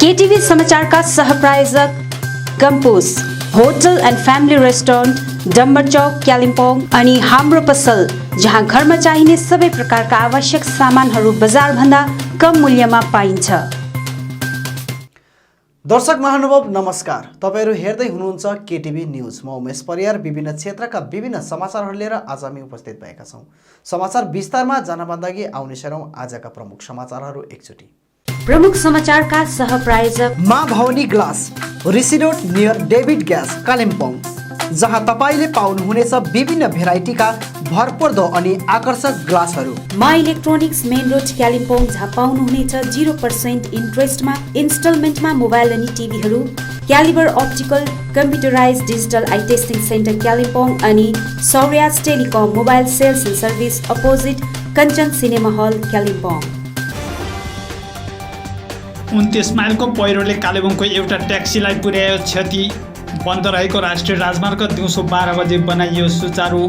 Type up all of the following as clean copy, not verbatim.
केटीभी समाचारका सहप्रायोजक Gompus hotel and family restaurant Dambar Chowk Kalimpong अनि हाम्रो पसल जहाँ घरमा चाहिने सबै प्रकारका आवश्यक सामानहरू बजार भन्दा कम मूल्यमा पाइन्छ। दर्शक महानुभाव नमस्कार, तपाईहरु हेर्दै हुनुहुन्छ केटीभी न्यूज। म उमेश परियार विभिन्न क्षेत्रका विभिन्न समाचारहरू लिएर आज हामी उपस्थित भएका छौं। समाचार विस्तारमा जानभन्दा अघि आउने छौं आजका प्रमुख समाचारहरू एकचोटी। प्रमुख समाचारका सहप्रायोजक माँ भवानी ग्लास रिसिडोट नियर डेभिड ग्यास कालिम्पोङ, जहाँ तपाईले पाउनुहुनेछ विभिन्न भेराइटीका भरपर्दो अनि आकर्षक ग्लासहरू। मा इलेक्ट्रोनिक्स मेन रोड कालिम्पोङ, जहाँ पाउनुहुनेछ 0% इन्ट्रेस्टमा इन्स्टलमेन्टमा मोबाइल अनि टिभीहरू। Calibre optical computerise digital eye testing centre Kalimpong अनि Sauryas telecom mobile sales and service opposite Kanchan cinema hall Kalimpong. 29 माइलको पहिरोले कालेबुङको एउटा ट्याक्सीलाई पुर्यायो क्षति। बन्द रहेको राष्ट्रिय राजमार्ग दिउँसो 12 बजे बनाइयो सुचारू।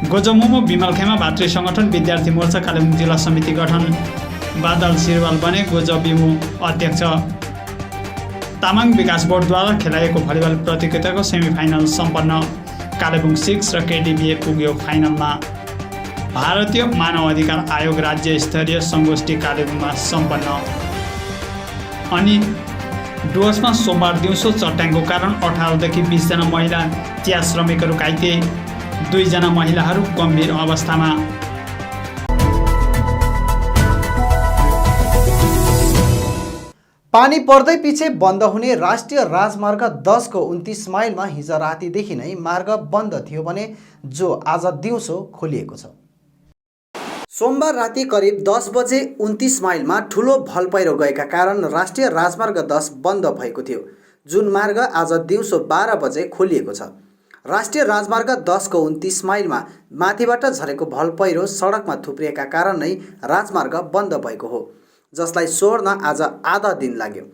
गोजमुमो विमलखेमा भातृ सङ्गठन विद्यार्थी मोर्चा कालेबुङ जिल्ला समिति गठन। बादल सिरवाल बने गोजबिमो अध्यक्ष। तामाङ विकास बोर्डद्वारा खेलाइएको भलिबल प्रतियोगिताको सेमिफाइनल सम्पन्न। कालेबुङ 6 र केटिभी पुग्यो फाइनलमा। भारतीय मानव अधिकार आयोग राज्य स्तरीय सङ्गोष्ठी कालेबुङमा सम्पन्न। अनि डुवर्समा सोमबार दिउँसो चट्याङको कारण 18 देखि 20 जना महिला चिया श्रमिकहरू घाइते, 2 जना महिलाहरू गम्भीर अवस्थामा। पानी पर्दै पछि बन्द हुने राष्ट्रिय राजमार्ग 10 को 29 माइलमा हिजो रातिदेखि नै मार्ग बन्द थियो भने जो आज दिउँसो खोलिएको छ। सोमबार राति करिब 10 बजे 29 माइलमा ठुलो भलपैह्रो गएका कारण राष्ट्रिय राजमार्ग 10 बन्द भएको थियो, जुन मार्ग आज दिउँसो 12 बजे खोलिएको छ। राष्ट्रिय राजमार्ग 10 को 29 माइलमा माथिबाट झरेको भलपैह्रो सडकमा थुप्रिएका कारण नै राजमार्ग बन्द भएको हो, जसलाई सोहोर्न आज आधा दिन लाग्यो।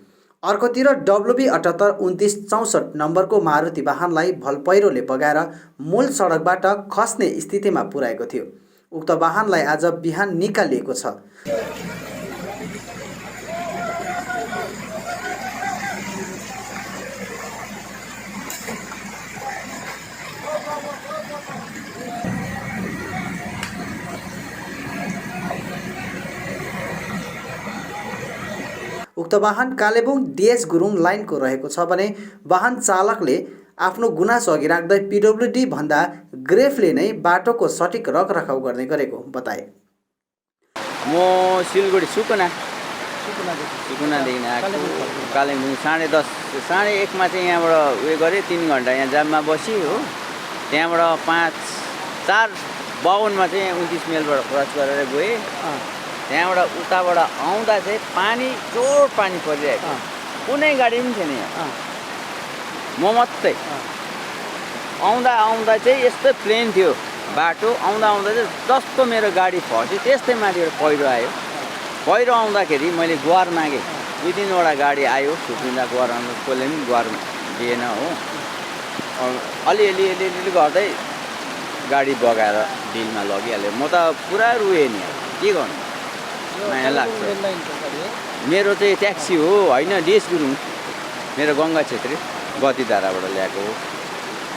अर्कोतिर WB 78 2964 नम्बरको मारुति वाहनलाई भलपैह्रोले बगाएर मूल सडकबाट खस्ने स्थितिमा पुर्याएको थियो। उक्त वाहनलाई आज बिहान निकालिएको छ। उक्त वाहन कालेबुङ DS गुरुङ लाइनको रहेको छ भने वाहन चालकले आफ्नो गुनासो अघि राख्दै PWD भन्दा ग्रेफले नै बाटोको सठिक रखरखाउ गर्ने गरेको बताए। म सिलगढी सुकुनादेखि आएको। कालिम्पोङ 10:30 1:30 मा चाहिँ यहाँबाट उयो गरेँ, 3 घन्टा यहाँ जाममा बसी हो। त्यहाँबाट 4:52 मा चाहिँ 29 माइलबाट क्रस गरेर गएँ। त्यहाँबाट उताबाट आउँदा चाहिँ पानी जोड पानी परिरहेको, कुनै गाडी पनि थिएन यहाँ, म मात्रै। आउँदा चाहिँ यस्तो प्लेन थियो बाटो, आउँदा चाहिँ जस्तो मेरो गाडी फस्यो त्यस्तै माथिबाट पहिरो आयो। पहिरो आउँदाखेरि मैले गुहार मागेँ, 2-3वटा गाडी आयो थुप्रिँदा गुहार आउँदा, कसले पनि गुहार दिएन हो। अलिअलि गर्दै गाडी बगाएर डिलमा लगिहाल्यो। म त पुरा रुएँ नि, के गर्नु, माया लाग्छ। मेरो चाहिँ ट्याक्सी हो होइन, DS गुरुङ, मेरो गङ्गा छेत्री गतिधाराबाट ल्याएको हो।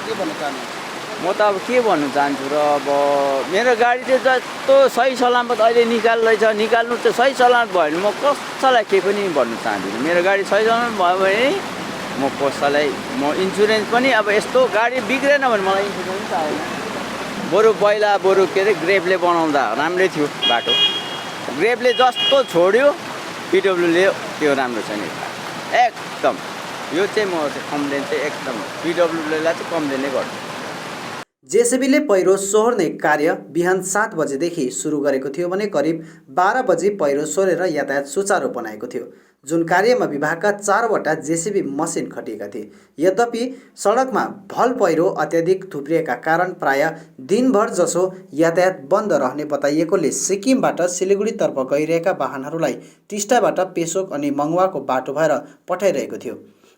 के भन्न चाहन्छु, म त अब के भन्नु चाहन्छु र अब मेरो गाडी चाहिँ जस्तो सही सलामत अहिले निकाल्नु चाहिँ सही सलामत भयो भने म कसैलाई केही पनि भन्नु चाहदिनँ। मेरो गाडी सही सलामत भयो भने म कसैलाई इन्सुरेन्स पनि, अब यस्तो गाडी बिग्रेन भने मलाई इन्सुरेन्स चाहिएन। बरु के अरे ग्रेफले बनाउँदा राम्रै थियो बाटो, ग्रेफले जस्तो छोड्यो PWले त्यो राम्रो छैन एकदम। यो चाहिँ म कम्प्लेन चाहिँ एकदम PWले चाहिँ कम्प्लेन नै गर्छु। JCBले पहिरो सोहोर्ने कार्य बिहान 7 बजेदेखि सुरु गरेको थियो भने करिब 12 बजे पहिरो सोरेर यातायात सुचारू बनाएको थियो, जुन कार्यमा विभागका 4वटा JCB मसिन खटिएका थिए। यद्यपि सडकमा भल पहिरो अत्याधिक थुप्रिएका कारण प्राय दिनभर जसो यातायात बन्द रहने बताइएकोले सिक्किमबाट सिलिगुडीतर्फ गइरहेका वाहनहरूलाई टिस्टाबाट पेसोक अनि मङवाको बाटो भएर पठाइरहेको थियो।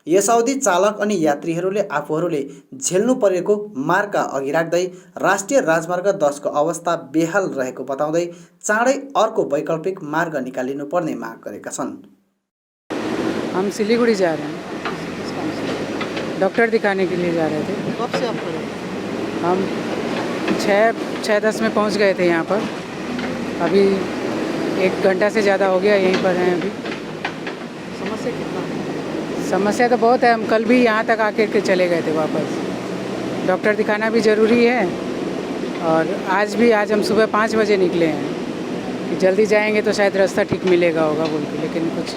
यस अवधि चालक अनि यात्रीहरूले आफूहरूले झेल्नु परेको मार्का अघि राख्दै राष्ट्रिय राजमार्ग 10 को अवस्था बेहाल रहेको बताउँदै चाँडै अर्को वैकल्पिक मार्ग निकालिनु पर्ने माग गरेका छन्। हम सिलीगुड़ी जा रहे हैं, किस काम से? डॉक्टर दिखाने के लिए जा रहे थे। कब से आप खड़े? हम 6:10 में पहुंच गए थे यहाँ पर। अभी 1 घंटा से ज़्यादा हो गया यहीं पर हैं अभी। समस्या कितना है? समस्या तो बहुत है, हम कल भी यहाँ तक आके के चले गए थे वापस। डॉक्टर दिखाना भी ज़रूरी है और आज हम सुबह 5 बजे निकले हैं कि जल्दी जाएंगे तो शायद रास्ता ठीक मिलेगा होगा बोल के, लेकिन कुछ।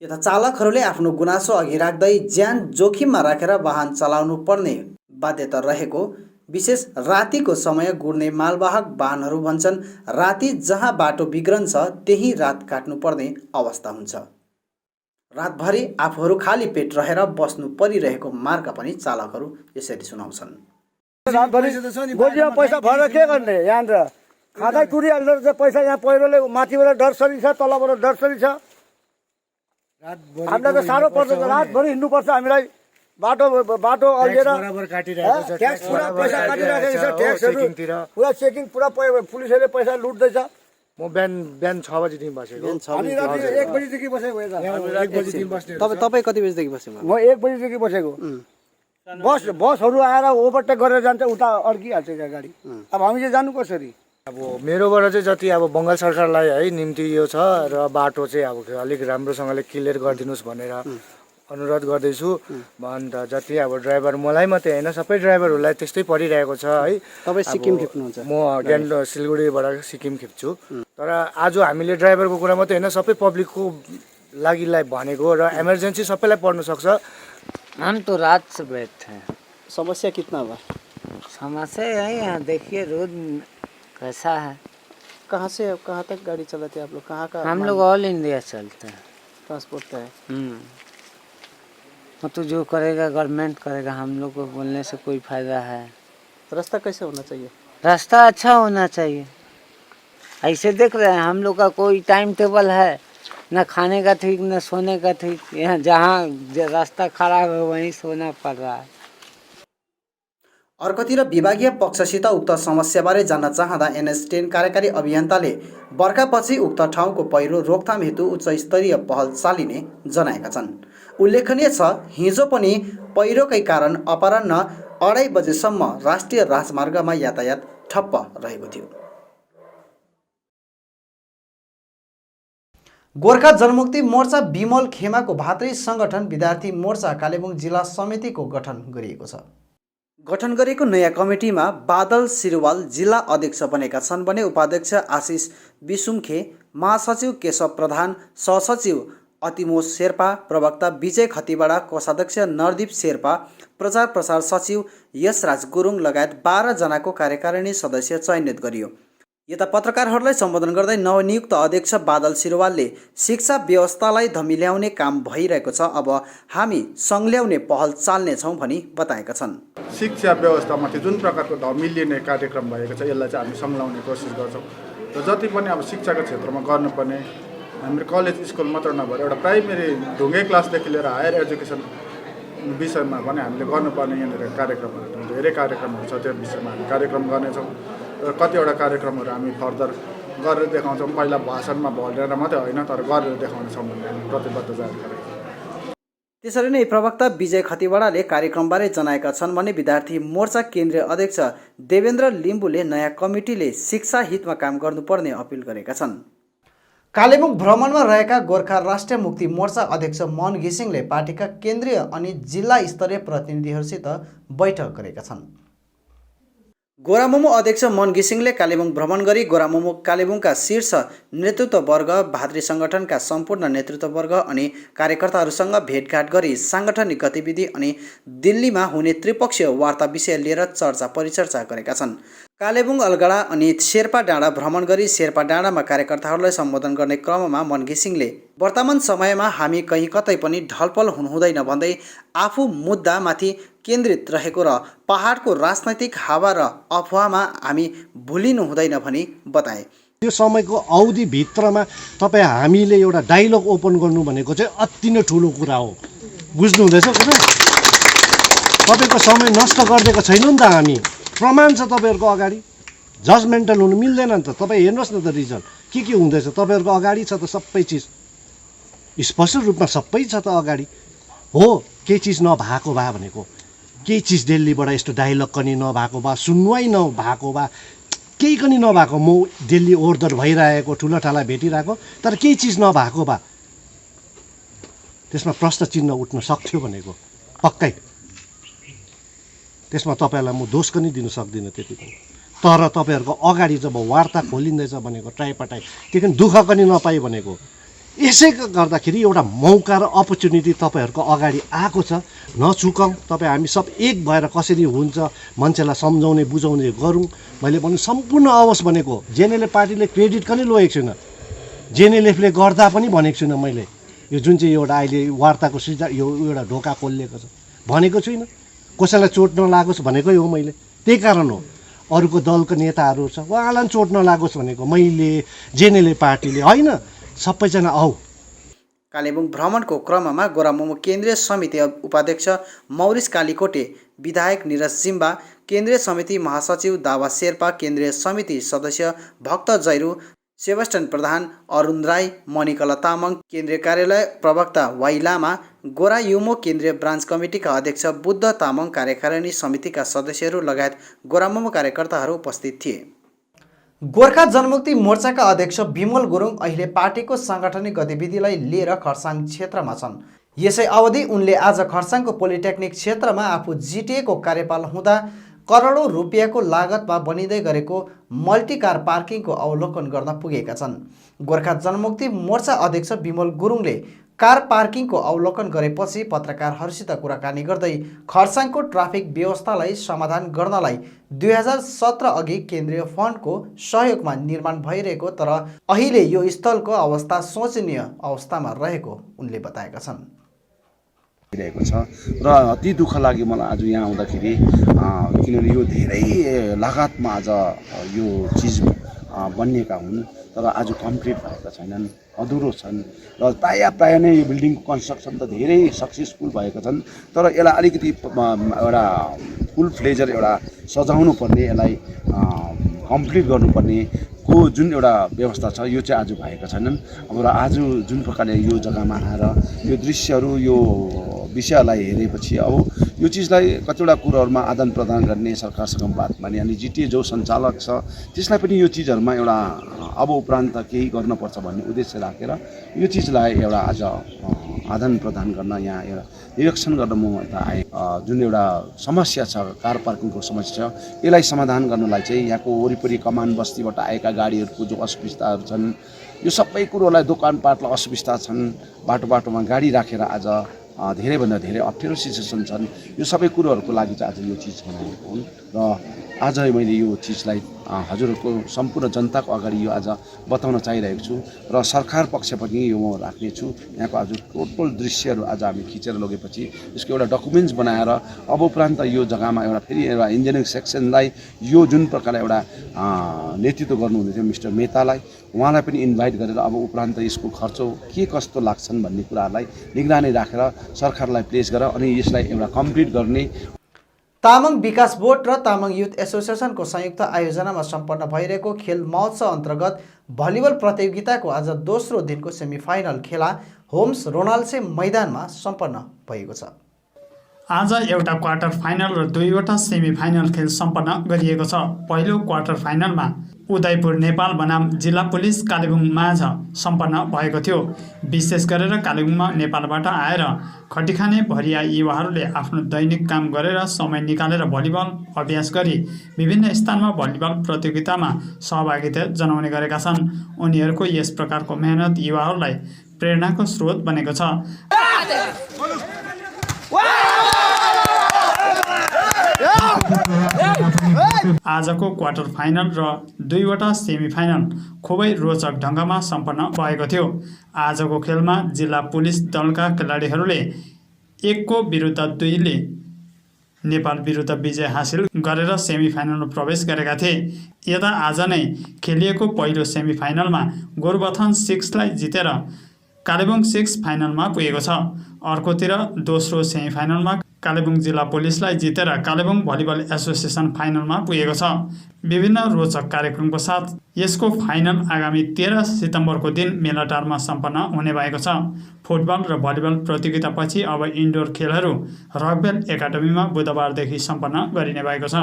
यता चालकहरूले आफ्नो गुनासो अघि राख्दै ज्यान जोखिममा राखेर वाहन चलाउनु पर्ने बाध्यता रहेको, विशेष रातिको समय गुड्ने मालवाहक वाहनहरू भन्छन्। राति जहाँ बाटो बिग्रन्छ त्यही रात काट्नु पर्ने अवस्था हुन्छ। रातभरि आफूहरू खाली पेट रहेर बस्नु परिरहेको मार्ग पनि चालकहरू यसरी सुनाउँछन्। रातभरि गोजिया पैसा भरेर के गर्ने? यहाँनिर खाँदै तुरिहाल्दो पैसा, यहाँ पहिरोले माथिबाट डरसरी छ, तलबाट डरसरी छ। हामीलाई त साह्रो पर्छ, रातभरि हिँड्नुपर्छ हामीलाई। बाटो अल्झेर ट्याक्स पुरा पैसा काटिराखेको छ, ट्याक्सहरू पुरा चेकिङ, पुरा पुलिसहरूले पैसा लुट्दैछ। म बिहान 6 बजीदेखि बसेको। हामी राति 1 बजीदेखि बसेको यता। 1 बजीदेखि बस्ने। तपाईँ कति बजीदेखि बस्नु? म 1 बजीदेखि बसेको। बसहरू आएर ओभरटेक गरेर जान्छ, उता अड्किहाल्छ क्या गाडी। अब हामी चाहिँ जानु कसरी? अब मेरोबाट चाहिँ जति अब बङ्गाल सरकारलाई है निम्ति यो छ र बाटो चाहिँ अब अलिक राम्रोसँगले क्लियर गरिदिनुहोस् भनेर अनुरोध गर्दैछु। अन्त जति अब ड्राइभर, मलाई मात्रै होइन सबै ड्राइभरहरूलाई त्यस्तै परिरहेको छ है। तपाईँ सिक्किम खिप्नुहुन्छ? म ज्ञान सिलगढीबाट सिक्किम खिप्छु। तर आज हामीले ड्राइभरको कुरा मात्रै होइन सबै पब्लिकको लागि भनेको र इमर्जेन्सी सबैलाई पर्न सक्छ। हम तो रात से बैठे हैं। समस्या कितना हुआ? समस्या यही है, देखिए रोड कैसा है। कहाँ से कहाँ तक गाड़ी चलाते हैं आप लोग? कहाँ का? हम लोग ऑल इंडिया चलते हैं, ट्रांसपोर्ट का है। वो तो जो करेगा गवर्नमेंट करेगा, हम लोग को बोलने से कोई फायदा है? रास्ता कैसे होना चाहिए? रास्ता अच्छा होना चाहिए। ऐसे देख रहे हैं हम लोग का कोई टाइम टेबल है, न खाने का ठीक न सोने का ठीक। यहाँ जहाँ रास्ता खराब है वहीं सोना पड़ रहा है। अर्कोतिर विभागीय पक्षसित उक्त समस्याबारे जान्न चाहँदा NS10 कार्यकारी अभियन्ताले बर्खापछि उक्त ठाउँको पहिरो रोकथाम हेतु उच्च स्तरीय पहल चालिने जनाएका छन्। उल्लेखनीय छ, हिजो पनि पहिरोकै कारण अपराह्न 2:30 बजेसम्म राष्ट्रिय राजमार्गमा यातायात ठप्प रहेको थियो। गोर्खा जनमुक्ति मोर्चा बिमल खेमाको भातृ संगठन विद्यार्थी मोर्चा कालेबुङ जिल्ला समितिको गठन गरिएको छ। गठन गरेको नयाँ कमिटीमा बादल सिरवाल जिल्ला अध्यक्ष बनेका छन् भने उपाध्यक्ष आशिष बिसुङखे, महासचिव केशव प्रधान, सहसचिव अतिमोज शेर्पा, प्रवक्ता विजय खतिवडा, कोषाध्यक्ष नरदीप शेर्पा, प्रचार प्रसार सचिव यशराज गुरुङ लगायत 12 जनाको कार्यकारिणी सदस्य चयनित गरियो। यता पत्रकारहरूलाई सम्बोधन गर्दै नवनियुक्त अध्यक्ष बादल सिरवालले शिक्षा व्यवस्थालाई धमिल्याउने काम भइरहेको छ, अब हामी सङ्ल्याउने पहल चाल्नेछौँ भनी बताएका छन्। शिक्षा व्यवस्थामाथि जुन प्रकारको धमिलिने कार्यक्रम भएको छ यसलाई चाहिँ हामी सङ्लाउने कोसिस गर्छौँ र जति पनि अब शिक्षाको क्षेत्रमा गर्नुपर्ने हाम्रो कलेज स्कुल मात्र नभएर एउटा प्राइमेरी ढुङ्गे क्लासदेखि लिएर हायर एजुकेसन विषयमा पनि हामीले गर्नुपर्ने यहाँनिर कार्यक्रमहरू धेरै कार्यक्रमहरू छ। त्यो विषयमा हामी कार्यक्रम गर्नेछौँ र कतिवटा कार्यक्रमहरू हामी फर्दर गरेर देखाउँछौँ। पहिला भाषणमा भनेर मात्रै होइन तर गरेर देखाउनेछौँ भन्ने हामी प्रतिबद्ध जारी गरेका छौँ। त्यसरी नै प्रवक्ता विजय खतिवडाले कार्यक्रमबारे जनाएका छन् भने विद्यार्थी मोर्चा केन्द्रीय अध्यक्ष देवेन्द्र लिम्बुले नयाँ कमिटीले शिक्षा हितमा काम गर्नुपर्ने अपिल गरेका छन्। कालेबुङ भ्रमणमा रहेका गोर्खा राष्ट्रिय मुक्ति मोर्चा अध्यक्ष मन घिसिङले पार्टीका केन्द्रीय अनि जिल्ला स्तरीय प्रतिनिधिहरूसित बैठक गरेका छन्। गोरामोमो अध्यक्ष मन घिसिङले कालेबुङ भ्रमण गरी गोरामोमो कालेबुङका शीर्ष नेतृत्ववर्ग, भातृ सङ्गठनका सम्पूर्ण नेतृत्ववर्ग अनि कार्यकर्ताहरूसँग भेटघाट गरी साङ्गठनिक गतिविधि अनि दिल्लीमा हुने त्रिपक्षीय वार्ता विषय लिएर चर्चा परिचर्चा गरेका छन्। कालेबुङ, अलगढा अनि शेर्पा डाँडा भ्रमण गरी शेर्पा डाँडामा कार्यकर्ताहरूलाई सम्बोधन गर्ने क्रममा मन घिसिङले वर्तमान समयमा हामी कहीँ कतै पनि ढलपल हुनुहुँदैन भन्दै आफू मुद्दामाथि केन्द्रित रहेको र पहाडको राजनैतिक हावा र अफवाहमा हामी भुलिनु हुँदैन भनी बताए। यो समयको अवधिभित्रमा तपाईँ हामीले एउटा डायलग ओपन गर्नु भनेको चाहिँ अति नै ठुलो कुरा हो, बुझ्नुहुँदैछ कुरा? तपाईँको समय नष्ट गरिदिएको छैन नि त हामी, प्रमाण छ तपाईँहरूको अगाडि। जजमेन्टल हुनु मिल्दैन नि त। तपाईँ हेर्नुहोस् न त रिजल्ट के हुँदैछ तपाईँहरूको अगाडि छ त सबै चिज। स्पष्ट रूपमा सबै छ त अगाडि हो। केही चिज नभएको भए भनेको केही चिज दिल्लीबाट यस्तो डाइलग पनि नभएको भए, सुनवाई नभएको भए, केही पनि नभएको, म दिल्ली ओहोरदोहोर भइरहेको ठुलोठाला भेटिरहेको, तर केही चिज नभएको भए त्यसमा प्रश्न चिन्ह उठ्न सक्थ्यो भनेको पक्कै। त्यसमा तपाईँहरूलाई म दोष पनि दिन सक्दिनँ त्यति पनि। तर तपाईँहरूको अगाडि जब वार्ता खोलिँदैछ भनेको ट्राइपाटाइ त्यो पनि दुःख पनि नपाई भनेको, यसै गर्दाखेरि एउटा मौका र अपर्च्युनिटी तपाईँहरूको अगाडि आएको छ। नचुकौँ, तपाईँ हामी सब एक भएर कसरी हुन्छ मान्छेलाई सम्झाउने बुझाउने गरौँ। मैले भने सम्पूर्ण आओस् भनेको, जेएनएलएफ पार्टीले क्रेडिट पनि लोगेको छुइनँ, जेएनएलएफले गर्दा पनि भनेको छुइनँ मैले। यो जुन चाहिँ एउटा अहिले वार्ताको यो एउटा ढोका खोलिएको छ भनेको छुइनँ, कसैलाई चोट नलागोस् भनेकै हो मैले। त्यही कारण हो अरूको दलको नेताहरू छ उहाँलाई चोट नलागोस् भनेको मैले, जेएनएलएफ पार्टीले होइन, सबैजना आऊ। कालेबुङ भ्रमणको क्रममा गोरामुमो केन्द्रीय समिति उपाध्यक्ष मौरिस कालीकोटे, विधायक निरज जिम्बा, केन्द्रीय समिति महासचिव दावा शेर्पा, केन्द्रीय समिति सदस्य भक्त जैरू, सेबास्टियन प्रधान, अरुण राई, मणिकला तामाङ, केन्द्रीय कार्यालय प्रवक्ता वाइ लामा, गोरा युमो केन्द्रीय ब्रान्च कमिटीका अध्यक्ष बुद्ध तामाङ, कार्यकारिणी समितिका सदस्यहरू लगायत गोरामुमो कार्यकर्ताहरू उपस्थित थिए। गोर्खा जनमुक्ति मोर्चाका अध्यक्ष विमल गुरुङ अहिले पार्टीको साङ्गठनिक गतिविधिलाई लिएर खर्साङ क्षेत्रमा छन्। यसै अवधि उनले आज खर्साङको पोलिटेक्निक क्षेत्रमा आफू जिटिएको कार्यपाल हुँदा करोडौँ रुपियाँको लागतमा बनिँदै गरेको मल्टिकार पार्किङको अवलोकन गर्न पुगेका छन्। गोर्खा जनमुक्ति मोर्चा अध्यक्ष विमल गुरुङले कार पार्किङको अवलोकन गरेपछि पत्रकारहरूसित कुराकानी गर्दै खर्साङको ट्राफिक व्यवस्थालाई समाधान गर्नलाई 2017 अघि केन्द्रीय फन्डको सहयोगमा निर्माण भइरहेको, तर अहिले यो स्थलको अवस्था शोचनीय अवस्थामा रहेको उनले बताएका छन्। छ र अति दुःख लाग्यो मलाई आज यहाँ आउँदाखेरि, किनभने यो धेरै लागतमा आज यो चिज बनिएका हुन्, तर आज कम्प्लिट भएका छैनन्, अधुरो छन् र प्राय नै यो बिल्डिङको कन्स्ट्रक्सन त धेरै सक्सेसफुल भएका छन्, तर यसलाई अलिकति एउटा फुल फ्लेजर एउटा सजाउनु पर्ने, यसलाई कम्प्लिट गर्नुपर्ने को जुन एउटा व्यवस्था छ यो चाहिँ आज भएका छैनन्। अब र आज जुन प्रकारले यो जग्गामा आएर यो दृश्यहरू यो विषयलाई हेरेपछि अब यो चिजलाई कतिवटा कुरोहरूमा आदान प्रदान गर्ने सरकारसँग बात मार्ने, अनि जिटिए जो सञ्चालक छ त्यसलाई पनि यो चिजहरूमा एउटा अब उपरान्त केही गर्नुपर्छ भन्ने उद्देश्य राखेर यो चिजलाई एउटा आज आदान प्रदान गर्न यहाँ एउटा निरीक्षण गर्न म यता आएँ। जुन एउटा समस्या छ कार पार्किङको समस्या, यसलाई समाधान गर्नलाई चाहिँ यहाँको वरिपरि कमान बस्तीबाट आएका गाडीहरूको जो असुविस्ताहरू छन्, यो सबै कुरोलाई दोकानपाटलाई असुविस्ता छन्, बाटोमा गाडी राखेर आज धेरैभन्दा धेरै अप्ठ्यारो सिचुएसन छन्। यो सबै कुरोहरूको लागि चाहिँ आज यो चिज बनाएको हुन् र आज मैले यो चिजलाई हजुरहरूको सम्पूर्ण जनताको अगाडि यो आज बताउन चाहिरहेको छु र सरकार पक्ष पनि यो म राख्नेछु। यहाँको आज टोटल दृश्यहरू आज हामी खिचेर लगेपछि यसको एउटा डकुमेन्ट्स बनाएर अब उपरान्त यो जग्गामा एउटा फेरि एउटा इन्जिनियरिङ सेक्सनलाई यो जुन प्रकारले एउटा नेतृत्व गर्नुहुँदै थियो मिस्टर मेहतालाई, उहाँलाई पनि इन्भाइट गरेर अब उपरान्त यसको खर्च के कस्तो लाग्छन् भन्ने कुराहरूलाई निगरानी राखेर सरकारलाई प्लेस गरेर अनि यसलाई एउटा कम्प्लिट गर्ने। तामाङ विकास बोर्ड र तामाङ युथ एसोसिएसनको संयुक्त आयोजनामा सम्पन्न भइरहेको खेल महोत्सव अन्तर्गत भलिबल प्रतियोगिताको आज दोस्रो दिनको सेमिफाइनल खेला होम्स रोनाल्डसे मैदानमा सम्पन्न भएको छ। आज एउटा क्वार्टर फाइनल र दुईवटा सेमिफाइनल खेल सम्पन्न गरिएको छ। पहिलो क्वार्टर फाइनलमा उदयपुर नेपाल बनाम जिल्ला पुलिस कालेबुङ माझ सम्पन्न भएको थियो। विशेष गरेर कालेबुङमा नेपालबाट आएर खटिखाने भरिया युवाहरूले आफ्नो दैनिक काम गरेर समय निकालेर भलिबल अभ्यास गरी विभिन्न स्थानमा भलिबल प्रतियोगितामा सहभागिता जनाउने गरेका छन्। उनीहरूको यस प्रकारको मेहनत युवाहरूलाई प्रेरणाको स्रोत बनेको छ। आजको क्वार्टर फाइनल र दुईवटा सेमिफाइनल खुबै रोचक ढङ्गमा सम्पन्न भएको थियो। आजको खेलमा जिल्ला पुलिस दलका खेलाडीहरूले 1-2ले नेपाल विरुद्ध विजय हासिल गरेर सेमिफाइनलमा प्रवेश गरेका थिए। यता आज नै खेलिएको पहिलो सेमिफाइनलमा गोरुबथान 6लाई जितेर कालेबुङ 6 फाइनलमा पुगेको छ। अर्कोतिर दोस्रो सेमिफाइनलमा कालेबुङ जिल्ला पुलिसलाई जितेर कालेबुङ भलिबल एसोसिएसन फाइनलमा पुगेको छ। विभिन्न रोचक कार्यक्रमको साथ यसको फाइनल आगामी 13 सितम्बरको दिन मेलाटारमा सम्पन्न हुने भएको छ। फुटबल र भलिबल प्रतियोगितापछि अब इन्डोर खेलहरू रकभेल एकाडेमीमा बुधबारदेखि सम्पन्न गरिने भएको छ।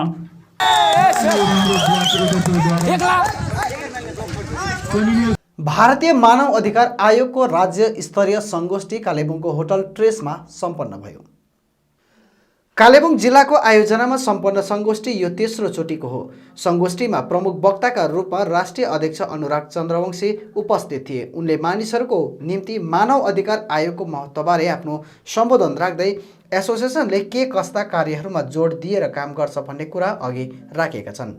भारतीय मानव अधिकार आयोगको राज्य स्तरीय संगोष्ठी कालेबुङको होटल ट्रेसमा सम्पन्न भयो। कालेबुङ जिल्लाको आयोजनामा सम्पन्न संगोष्ठी यो तेस्रो चोटिको हो। संगोष्ठीमा प्रमुख वक्ताका रूपमा राष्ट्रिय अध्यक्ष अनुराग चन्द्रवंशी उपस्थित थिए। उनले मानिसहरूको निम्ति मानव अधिकार आयोगको महत्त्वबारे आफ्नो सम्बोधन राख्दै एसोसिएसनले के कस्ता कार्यहरूमा जोड दिएर काम गर्छ भन्ने कुरा अघि राखेका छन्।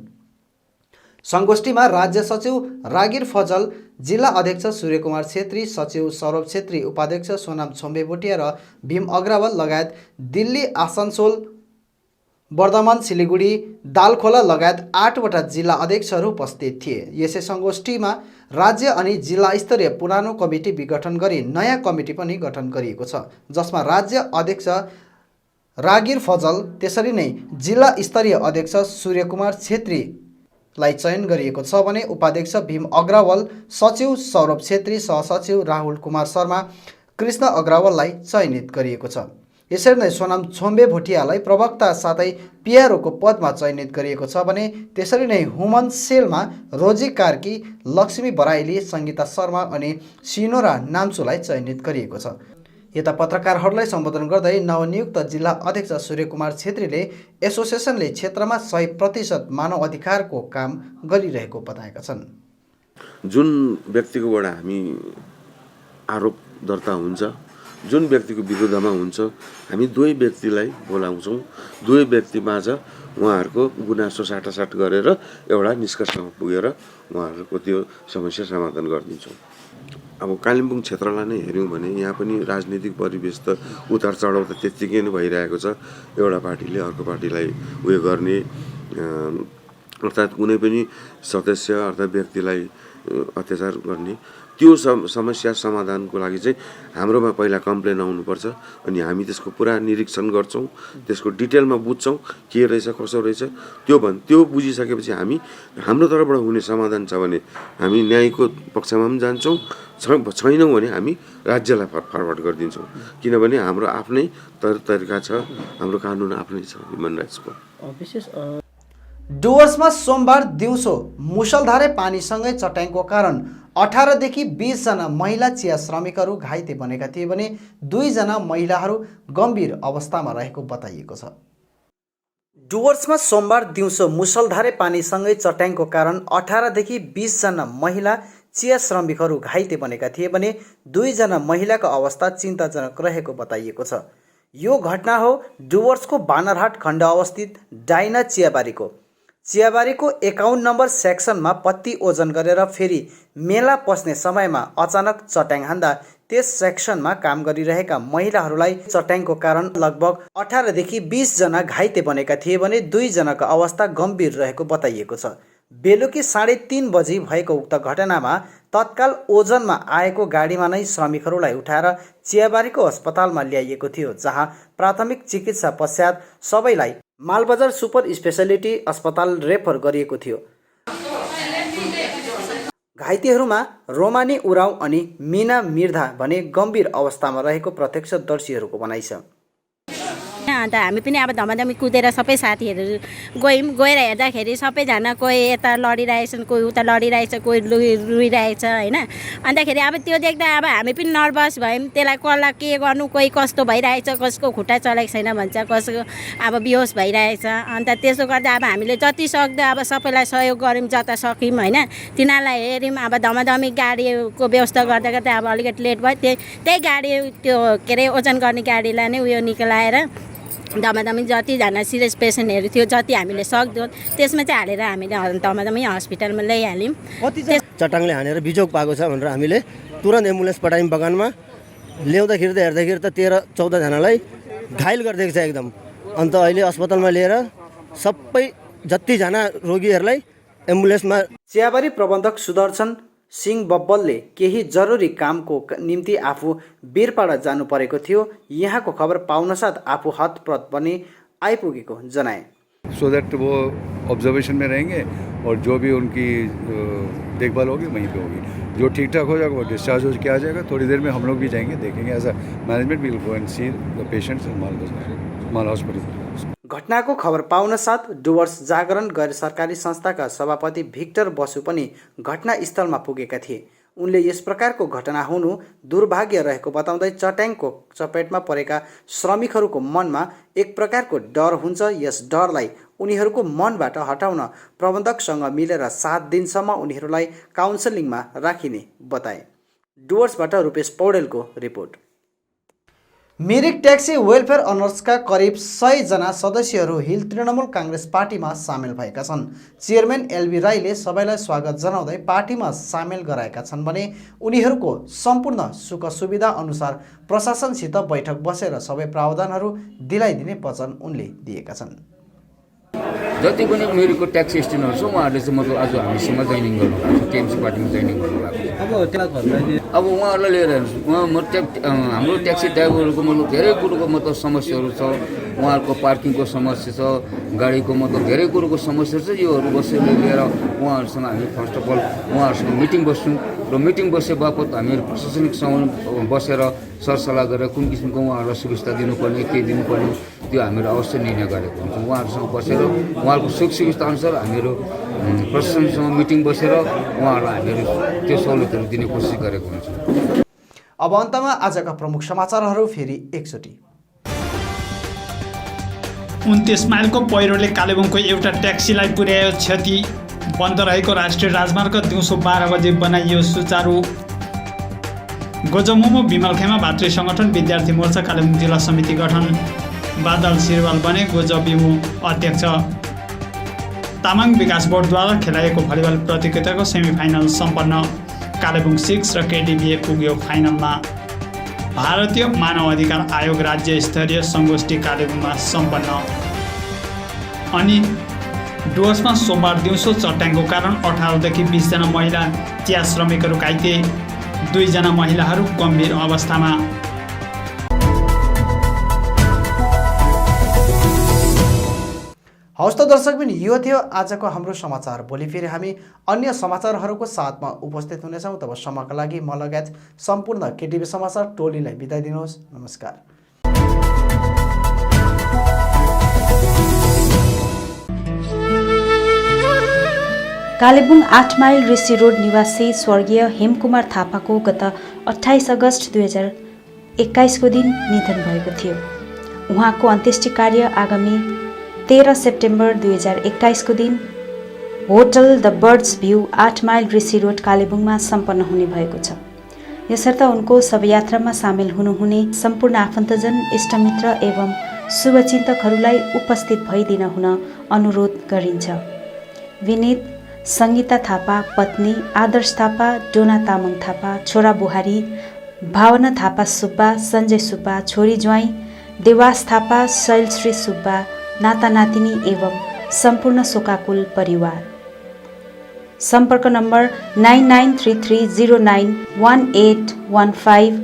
संगोष्ठीमा राज्य सचिव रागिर फजल, जिल्ला अध्यक्ष सूर्यकुमार छेत्री, सचिव सौरभ छेत्री, उपाध्यक्ष सोनाम छोम्बे भोटिया र भीम अग्रवाल लगायत दिल्ली, आसनसोल, वर्धमान, सिलिगुडी, दालखोला लगायत 8वटा जिल्ला अध्यक्षहरू उपस्थित थिए। यसै संगोष्ठीमा राज्य अनि जिल्ला स्तरीय पुरानो कमिटी विघटन गरी नयाँ कमिटी पनि गठन गरिएको छ, जसमा राज्य अध्यक्ष रागिर फजल, त्यसरी नै जिल्ला स्तरीय अध्यक्ष सूर्यकुमार छेत्रीलाई चयन गरिएको छ भने उपाध्यक्ष भीम अग्रवाल, सचिव सौरभ छेत्री, सहसचिव राहुल कुमार शर्मा, कृष्ण अग्रवाललाई चयनित गरिएको छ। यसरी नै सोनाम छोम्बे भोटियालाई प्रवक्ता साथै पिआरओको पदमा चयनित गरिएको छ भने त्यसरी नै हुमन सेलमा रोजी कार्की, लक्ष्मी बराइली, सङ्गीता शर्मा अनि सिनोरा नाम्चुलाई चयनित गरिएको छ। यता पत्रकारहरूलाई सम्बोधन गर्दै नवनियुक्त जिल्ला अध्यक्ष सूर्यकुमार छेत्रीले एसोसिएसनले क्षेत्रमा 100% मानव अधिकारको काम गरिरहेको बताएका छन्। जुन व्यक्तिकोबाट हामी आरोप दर्ता हुन्छ, जुन व्यक्तिको विरुद्धमा हुन्छ, हामी दुवै व्यक्तिलाई बोलाउँछौँ। दुवै व्यक्तिमाझ उहाँहरूको गुनासो साटासाट गरेर एउटा निष्कर्षमा पुगेर उहाँहरूको त्यो समस्या समाधान गरिदिन्छौँ। अब कालिम्पोङ क्षेत्रलाई नै हेऱ्यौँ भने यहाँ पनि राजनीतिक परिवेश त उतार चढाउ त त्यत्तिकै नै भइरहेको छ। एउटा पार्टीले अर्को पार्टीलाई उयो गर्ने, अर्थात् कुनै पनि सदस्य अर्थात् व्यक्तिलाई अत्याचार गर्ने, त्यो समस्या समाधानको लागि चाहिँ हाम्रोमा पहिला कम्प्लेन आउनुपर्छ अनि हामी त्यसको पुरा निरीक्षण गर्छौँ, त्यसको डिटेलमा बुझ्छौँ के रहेछ कसो रहेछ। त्यो बुझिसकेपछि हामी हाम्रो तर्फबाट हुने समाधान छ भने हामी न्यायको पक्षमा पनि जान्छौँ, छैनौँ भने हामी राज्यलाई फरवर्ड गरिदिन्छौँ। किनभने हाम्रो आफ्नै तरिका छ, हाम्रो कानुन आफ्नै छ ह्युमन राइट्सको। विशेष डुवर्समा सोमबार दिउँसो मुसलधारे पानीसँगै चट्याङको कारण 18 देखि 20 जना महिला चिया श्रमिकहरू घाइते बनेका थिए भने 2 जना महिलाहरू गम्भीर अवस्थामा रहेको बताइएको छ। डुवर्समा सोमबार दिउँसो मुसलधारे पानीसँगै चट्याङको कारण 18 देखि 20 जना महिला चिया श्रमिकहरू घाइते बनेका थिए भने 2 जना महिलाको अवस्था चिन्ताजनक रहेको बताइएको छ। यो घटना हो डुवर्सको बानरहाट खण्ड अवस्थित डाइना चियाबारीको 51 नम्बर सेक्सनमा पत्ती ओजन गरेर फेरि मेला पस्ने समयमा अचानक चट्याङ हान्दा त्यस सेक्सनमा काम गरिरहेका महिलाहरूलाई चट्याङको कारण लगभग 18 देखि 20 जना घाइते बनेका थिए भने 2 जनाको अवस्था गम्भीर रहेको बताइएको छ। बेलुकी 3:30 बजी भएको उक्त घटनामा तत्काल ओजनमा आएको गाडीमा नै श्रमिकहरूलाई उठाएर चियाबारीको अस्पतालमा ल्याइएको थियो, जहाँ प्राथमिक चिकित्सा पश्चात सबैलाई मालबजार सुपर स्पेशालिटी अस्पताल रेफर गरिएको थियो। घाइतेहरूमा रोमानी उराव अनि मिना मिर्धा भने गम्भीर अवस्थामा रहेको प्रत्यक्षदर्शीहरूको भनाइ छ। अन्त हामी पनि अब धमाधमी कुदेर सबै साथीहरू गएर हेर्दाखेरि सबैजना कोही यता लडिरहेछन्, कोही उता लडिरहेछ, कोही रुइरहेछ होइन। अन्तखेरि अब त्यो देख्दा अब हामी पनि नर्भस भयौँ, त्यसलाई कसलाई के गर्नु, कोही कस्तो भइरहेछ, कसको खुट्टा चलेको छैन भन्छ, कसको अब बेहोस भइरहेछ। अन्त त्यसो गर्दा अब हामीले जति सक्दो अब सबैलाई सहयोग गऱ्यौँ जता सक्यौँ होइन। तिनीहरूलाई हेऱ्यौँ, अब धमाधमी गाडीको व्यवस्था गर्दा गर्दा अब अलिकति लेट भयो। त्यही गाडी त्यो के अरे ओजन गर्ने गाडीलाई नै उयो निकालेर धमाधमी जतिजना सिरियस पेसेन्टहरू थियो जति हामीले सक्दो त्यसमा चाहिँ हालेर हामीले धमाधमी हस्पिटलमा ल्याइहाल्यौँ। चट्याङले हानेर बिजोग पाएको छ भनेर हामीले तुरन्त एम्बुलेन्स पठायौँ बगानमा। ल्याउँदाखेरि त हेर्दाखेरि त 13-14 जनालाई घायल गरिदिएको छ एकदम। अन्त अहिले अस्पतालमा लिएर सबै जतिजना रोगीहरूलाई एम्बुलेन्समा। चियाबारी प्रबन्धक सुदर्शन सिंह बब्बलले केही जरुरी कामको निम्ति आफू वीरपाडा जानु परेको थियो। यहाँको खबर पाउनसाथ आफू हतप्रत पनि आइपुगेको जनाए। सो दैट वो ऑब्जर्वेशन में रहेंगे और जो भी उनकी देखभाल होगी वहीं पे होगी। जो ठीक ठाक हो जाएगा वो डिस्चार्ज हो के आ जाएगा। थोड़ी देर में हम लोग भी जाएंगे, देखेंगे। As a management will go and see the patients in Mal hospital. घटनाको खबर पाउन साथ डुवर्स जागरण गैर सरकारी संस्थाका सभापति भिक्टर बसु पनि घटनास्थलमा पुगेका थिए। उनले यस प्रकारको घटना हुनु दुर्भाग्य रहेको बताउँदै चट्याङको चपेटमा परेका श्रमिकहरूको मनमा एक प्रकारको डर हुन्छ। यस डरलाई उनीहरूको मनबाट हटाउन प्रबन्धकसँग मिलेर 7 दिनसम्म उनीहरूलाई काउन्सेलिङमा राखिने बताए। डुवर्सबाट रूपेश पौडेलको रिपोर्ट। मिरिक ट्याक्सी वेलफेयर अनर्सका करिब 100 जना सदस्यहरू हिल तृणमूल काङ्ग्रेस पार्टीमा सामेल भएका छन्। चेयरम्यान एलबी राईले सबैलाई स्वागत जनाउँदै पार्टीमा सामेल गराएका छन् भने उनीहरूको सम्पूर्ण सुख सुविधा अनुसार प्रशासनसित बैठक बसेर सबै प्रावधानहरू दिलाइदिने वचन उनले दिएका छन्। जति पनि मिरिकको ट्याक्सी स्ट्यान्डहरू छ उहाँहरूले चाहिँ मतलब आज हामीसँग जोइनिङ गर्नुभएको छ, टिएमसी पार्टीमा जोइनिङ गर्नुभएको छ। अब उहाँहरूलाई लिएर हाम्रो ट्याक्सी ड्राइभरहरूको मतलब धेरै कुरोको मतलब समस्याहरू छ। उहाँहरूको पार्किङको समस्या छ, गाडीको मतलब धेरै कुरोको समस्या छ। योहरू बसेर लिएर उहाँहरूसँग हामी फर्स्ट अफ अल उहाँहरूसँग मिटिङ बस्छौँ र मिटिङ बसे बापत हामीहरू प्रशासनिकसँग बसेर सरसल्लाह गरेर कुन किसिमको उहाँहरूलाई सुविस्ता दिनुपर्ने के दिनुपर्ने त्यो हामीहरू अवश्य निर्णय गरेको हुन्छौँ। उहाँहरूसँग बसेर उहाँहरूको सुख सुविस्ता अनुसार हामीहरू प्रशासनसँग मिटिङ बसेर उहाँहरूलाई हामीहरू त्यो सहुलियतहरू दिने कोसिस गरेको हुन्छौँ। अब अन्तमा आजका प्रमुख समाचारहरू फेरि एकचोटि। 29 माइलको पहिरोले कालेबुङको एउटा ट्याक्सीलाई पुर्यायो क्षति। बन्द रहेको राष्ट्रिय राजमार्ग दिउँसो 12 बजे बनाइयो सुचारू। गोजमुमो विमलखेमा भातृ सङ्गठन विद्यार्थी मोर्चा कालेबुङ जिल्ला समिति गठन। बादल सिरवाल बने गोजबिमु अध्यक्ष। तामाङ विकास बोर्डद्वारा खेलाइएको भलिबल प्रतियोगिताको सेमिफाइनल सम्पन्न। कालेबुङ 6 र केडिबिए पुग्यो फाइनलमा। भारतीय मानव अधिकार आयोग राज्य स्तरीय सङ्गोष्ठी कालेबुङमा सम्पन्न। अनि डुवर्समा सोमबार दिउँसो चट्याङको कारण 18 देखि 20 जना महिला चिया श्रमिकहरू घाइते। 2 जना महिलाहरू गम्भीर अवस्थामा। हवस् त दर्शकबिन, यो थियो आजको हाम्रो समाचार। भोलि फेरि हामी अन्य समाचारहरूको साथमा उपस्थित हुनेछौँ। तबसम्मका लागि म लगायत सम्पूर्ण केटिभी समाचार टोलीलाई बिदा दिनुहोस्। नमस्कार। कालेबुङ 8 माइल ऋषि रोड निवासी स्वर्गीय हेमकुमार थापाको गत 28 अगस्त 2021 को दिन निधन भएको थियो। उहाँको अन्त्येष्टि कार्य आगामी 13 सेप्टेम्बर 2021 को दिन hotel the birds view 8 mile Rishi road कालेबुङमा सम्पन्न हुने भएको छ। यसर्थ उनको शवयात्रामा सामेल हुनुहुने सम्पूर्ण आफन्तजन, इष्टमित्र एवं शुभचिन्तकहरूलाई उपस्थित भइदिन हुन अनुरोध गरिन्छ। विनीत सङ्गीता थापा, पत्नी आदर्श थापा, डोना तामाङ थापा, छोरा बुहारी भावना थापा सुब्बा, सञ्जय सुब्बा, छोरी ज्वाइँ देवास थापा, शैलश्री सुब्बा, नाता नातिनी एवं सम्पूर्ण शोकाकुल परिवार। सम्पर्क नम्बर 9933091815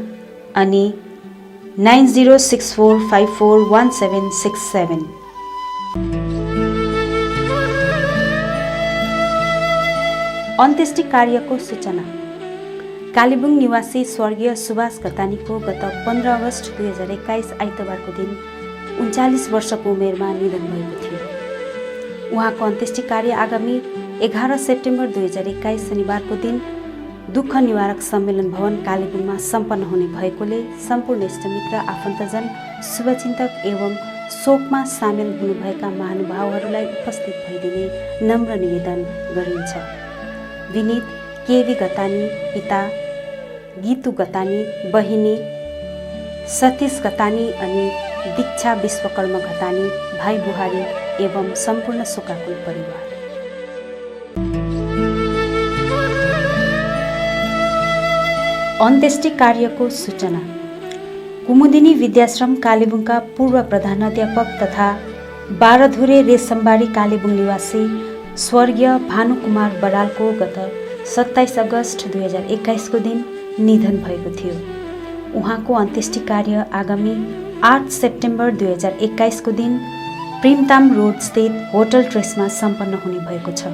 अनि 9064541767। अन्त्येष्टि कार्यको सूचना। कालेबुङ निवासी स्वर्गीय सुभाष घतानीको गत 15 अगस्त 2021 आइतबारको दिन 39 वर्षको उमेरमा निधन भएको थियो। उहाँको अन्त्येष्टि कार्य आगामी 11 सेप्टेम्बर 2021 शनिबारको दिन दुःख निवारक सम्मेलन भवन कालेबुङमा सम्पन्न हुने भएकोले सम्पूर्ण इष्टमित्र, आफन्तजन, शुभचिन्तक एवं शोकमा सामेल हुनुभएका महानुभावहरूलाई उपस्थित भइदिने नम्र निवेदन गरिन्छ। विनीत केवी घतानी, पिता गीतु घतानी, बहिनी सतीश घतानी अनि दीक्षा विश्वकर्म घतानी, भाइ बुहारी एवं सम्पूर्ण शोकाकुल परिवार। अन्त्येष्टि कार्यको सूचना। कुमुदिनी विद्याश्रम कालेबुङका पूर्व प्रधानाध्यापक तथा बारधुरे रेशमबारी कालेबुङ निवासी स्वर्गीय भानुकुमार बरालको गत 27 अगस्त 2021 को दिन निधन भएको थियो। उहाँको अन्त्येष्टि कार्य आगामी 8 सेप्टेम्बर 2021 को दिन प्रिमताम रोड स्थित होटल ट्रेसमा सम्पन्न हुने भएको छ।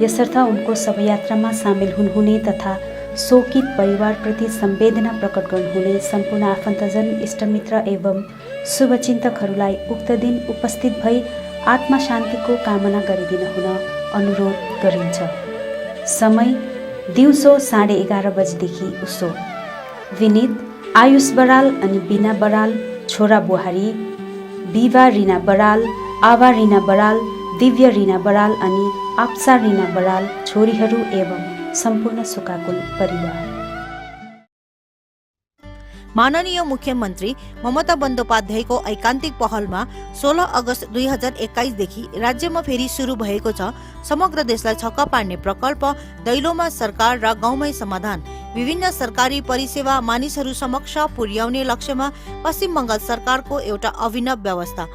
यसर्थ उनको शवयात्रामा सामेल हुनुहुने तथा शोकित परिवारप्रति संवेदना प्रकट गर्नुहुने सम्पूर्ण आफन्तजन, इष्टमित्र एवं शुभचिन्तकहरूलाई उक्त दिन उपस्थित भई आत्मा शान्तिको कामना गरिदिन हुन अनुरोध गरिन्छ। समय दिउँसो 11:30 बजेदेखि उसो। विनित आयुष बराल अनि बिना बराल छोरा बुहारी, विवा रिना बराल, आवा रिना बराल, दिव्य रिना बराल अनि आप्सा रिना बराल छोरीहरू एवं सम्पूर्ण शोकाकुल परिवार। माननीय मुख्यमन्त्री ममता बन्द्योपाध्यायको ऐकान्तिक पहलमा 16 अगस्त 2021 देखि राज्यमा फेरि सुरु भएको छ समग्र देशलाई छक्का पार्ने प्रकल्प दैलोमा सरकार र गाउँमै समाधान। विभिन्न सरकारी परिसेवा मानिसहरू समक्ष पुर्याउने लक्ष्यमा पश्चिम बंगाल सरकारको एउटा अभिनव व्यवस्था।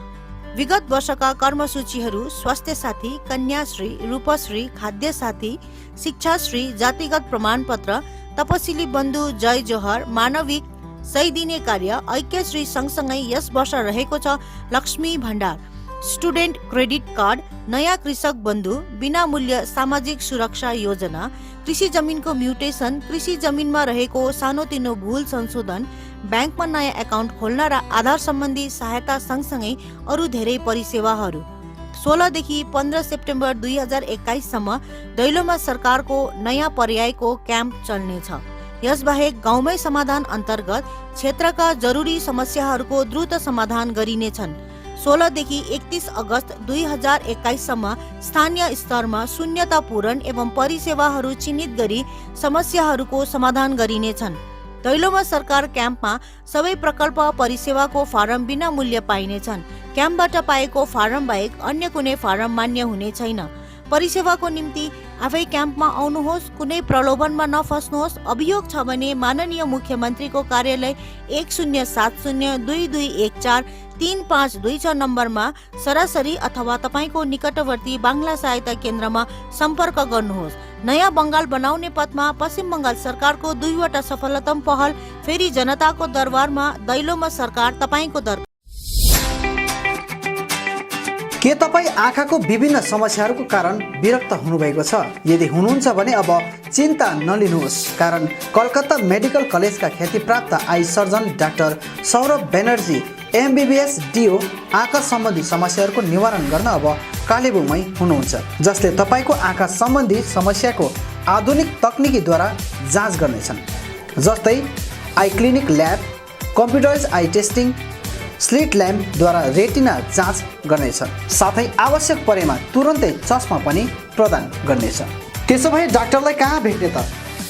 विगत वर्षका कर्मसूचीहरू स्वास्थ्य साथी, कन्याश्री, रूपश्री, खाद्य साथी, शिक्षाश्री, जातिगत प्रमाणपत्र, तपसिली बन्धु, जय जोहर, मानविक सही दिने कार्य, ऐक्यश्री सँगसँगै यस वर्ष रहेको छ लक्ष्मी भण्डार, स्टुडेन्ट क्रेडिट कार्ड, नयाँ कृषक बन्धु, बिना मूल्य सामाजिक सुरक्षा योजना, कृषि जमिनको म्युटेसन, कृषि जमिनमा रहेको सानोतिनो भूल संशोधन, ब्याङ्कमा नयाँ एकाउन्ट खोल्न र आधार सम्बन्धी सहायता सँगसँगै अरू धेरै परिसेवाहरू। 16 देखि 15 सेप्टेम्बर 2021 सम्म दैलोमा सरकारको नयाँ पर्यायको क्याम्प चल्नेछ। यसबाहेक गाउँमै समाधान अन्तर्गत क्षेत्रका जरुरी समस्याहरूको द्रुत समाधान गरिनेछन्। 16 देखि 31 अगस्त 2021 सम्म स्थानीय स्तरमा शून्यता पूरण एवं परिसेवाहरू चिन्हित गरी समस्याहरूको समाधान गरिनेछन्। दैलोमा सरकार क्याम्पमा सबै प्रकल्प परिसेवाको फारम बिना मूल्य पाइनेछन्। क्याम्पबाट पाएको फारम बाहेक अन्य कुनै फारम मान्य हुने छैन। परिसेवाको निम्ति आफै क्याम्पमा आउनुहोस्, कुनै प्रलोभनमा नफस्नुहोस्। अभियोग छ भने माननीय मुख्यमन्त्रीको कार्यालय 107022143526 नम्बरमा सरासरी अथवा तपाईको निकटवर्ती बाङ्ला सहायता केन्द्रमा सम्पर्क गर्नुहोस्। नयाँ बंगाल बनाउने पथमा पश्चिम बंगाल सरकारको 2वटा सफलतम पहल फेरि जनताको दरबारमा दैलोमा सरकार तपाईको दरबार। के तपाईँ आँखाको विभिन्न समस्याहरूको कारण विरक्त हुनुभएको छ? यदि हुनुहुन्छ भने अब चिन्ता नलिनुहोस्, कारण कलकत्ता मेडिकल कलेजका ख्यातिप्राप्त eye surgeon doctor Saurabh Banerjee MBBS DO आँखा सम्बन्धी समस्याहरूको निवारण गर्न अब कालेबुङमै हुनुहुन्छ, जसले तपाईँको आँखा सम्बन्धी समस्याको आधुनिक तकनिकीद्वारा जाँच गर्नेछन्। जस्तै eye clinic lab, computerise eye testing, slit ल्याम्पद्वारा रेटिना जाँच गर्नेछ। साथै आवश्यक परेमा तुरन्तै चस्मा पनि प्रदान गर्नेछ। त्यसो भए डाक्टरलाई कहाँ भेट्ने त?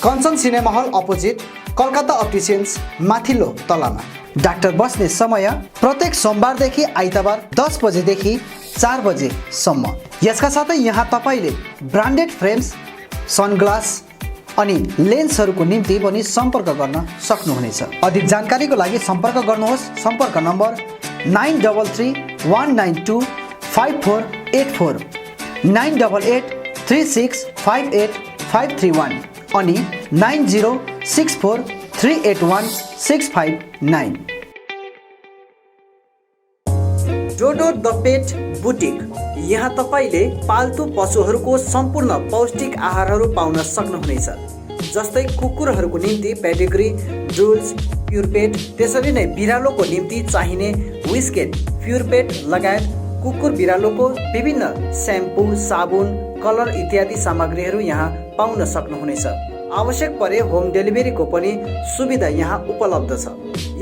Kanchan cinema hall opposite Calcutta opticians माथिल्लो तलामा। डाक्टर बस्ने समय प्रत्येक सोमबारदेखि आइतबार 10 बजेदेखि 4 बजेसम्म। यसका साथै यहाँ तपाईँले ब्रान्डेड फ्रेम्स, सनग्लास अनि लेन्सहरूको निम्ति पनि सम्पर्क गर्न सक्नुहुनेछ। अधिक जानकारीको लागि सम्पर्क गर्नुहोस्। सम्पर्क नम्बर 9831925484, 9883658531 अनि 9064381659। डोडो द पेट बुटिक। यहाँ तपाईँले पाल्तु पशुहरूको सम्पूर्ण पौष्टिक आहारहरू पाउन सक्नुहुनेछ, जस्तै कुकुरहरूको निम्ति पेडिग्री, ड्रुल्स, प्युरपेट, त्यसरी नै बिरालोको निम्ति चाहिने विस्केट, प्युरपेट लगायत कुकुर बिरालोको विभिन्न स्याम्पू, साबुन, कलर इत्यादि सामग्रीहरू यहाँ पाउन सक्नुहुनेछ। आवश्यक परे होम डेलिभरीको पनि सुविधा यहाँ उपलब्ध छ।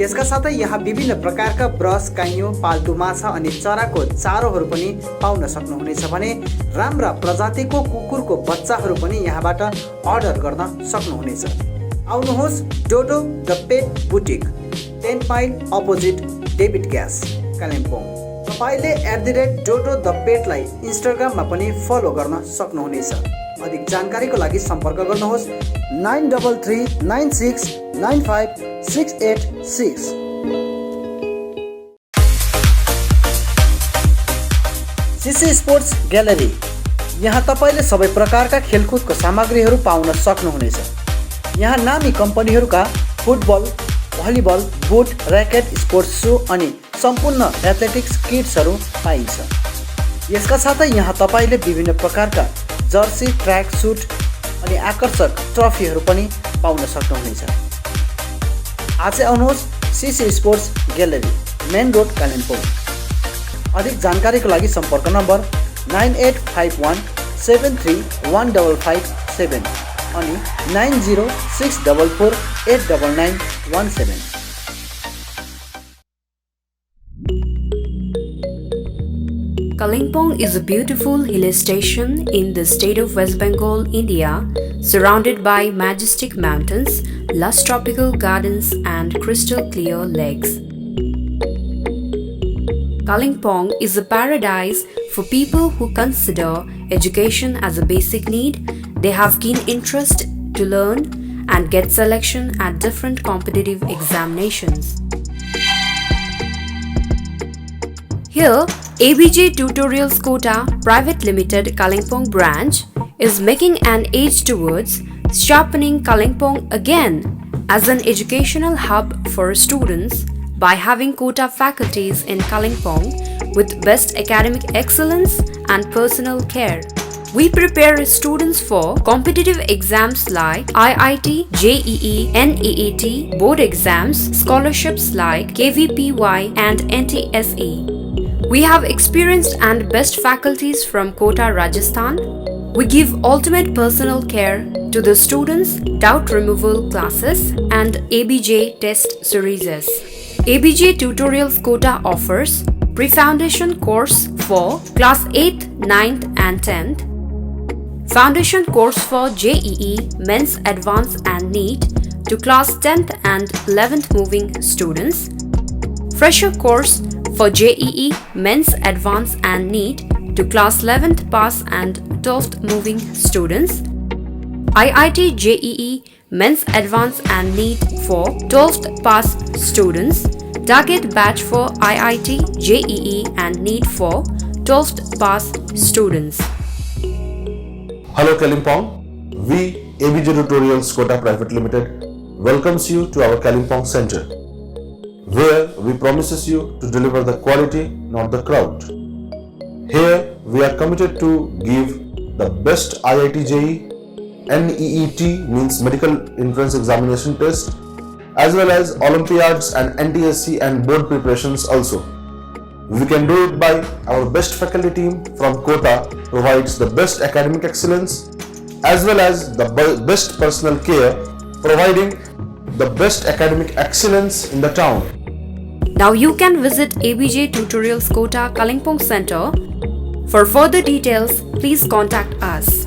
यसका साथै यहाँ विभिन्न प्रकारका ब्रस, काइयो, पाल्तु माछा अनि चराको चारोहरू पनि पाउन सक्नुहुनेछ भने राम्रा प्रजातिको कुकुरको बच्चाहरू पनि यहाँबाट अर्डर गर्न सक्नुहुनेछ। आउनुहोस् डोडो the pet boutique, 10 mile opposite David gas, Kalimpong. तपाईँले @डोडो द पेटलाई इन्स्टाग्राममा पनि फलो गर्न सक्नुहुनेछ। अधिक जानकारीको लागि सम्पर्क गर्नुहोस् 9339695686। CC स्पोर्ट्स ग्यालरी यहाँ तपाईँले सबै प्रकारका खेलकुदको सामग्रीहरू पाउन सक्नुहुनेछ। यहाँ नामी कम्पनीहरूका football, volleyball, boot, racket, sports shoe अनि सम्पूर्ण एथलेटिक्स किट्सहरू पाइन्छ। यसका साथै यहाँ तपाईँले विभिन्न प्रकारका जर्सी, ट्र्याक सुट अनि आकर्षक ट्रफीहरू पनि पाउन सक्नुहुनेछ। आज आउनुहोस् सिसी sports gallery, main road, Kalimpong. अधिक जानकारीको लागि सम्पर्क नम्बर 9851731557 अनि 9064489917। Kalimpong is a beautiful hill station in the state of West Bengal, India, surrounded by majestic mountains, lush tropical gardens and crystal clear lakes. Kalimpong is a paradise for people who consider education as a basic need. They have keen interest to learn and get selection at different competitive examinations. Here, ABJ Tutorials Kota Private Limited Kalimpong branch is making an edge towards sharpening Kalimpong again as an educational hub for students by having Kota faculties in Kalimpong with best academic excellence and personal care. We prepare students for competitive exams like IIT, JEE, NEET, board exams, scholarships like KVPY and NTSE. We have experienced and best faculties from Kota, Rajasthan. We give ultimate personal care to the students, doubt removal classes and ABJ test series. ABJ Tutorials Kota offers pre-foundation course for class 8th, 9th and 10th, foundation course for JEE, Men's Advanced and NEET to class 10th and 11th moving students, fresher course for JEE, Men's Advanced and NEET to class 11th pass and 12th moving students, IIT JEE, Men's Advanced and NEET for 12th pass students, target batch for IIT JEE and NEET for 12th pass students. Hello Kalimpong, we ABJ Tutorials Kota Private Limited welcomes you to our Kalimpong Center, where we promises you to deliver the quality, not the crowd. Here we are committed to give the best IIT JEE, NEET means Medical Entrance Examination test, as well as Olympiads and NTSC and board preparations also. We can do it by our best faculty team from Kota provides the best academic excellence as well as the best personal care, providing the best academic excellence in the town. Now you can visit ABJ Tutorials Kota Kalimpong Center. For further details, please contact us.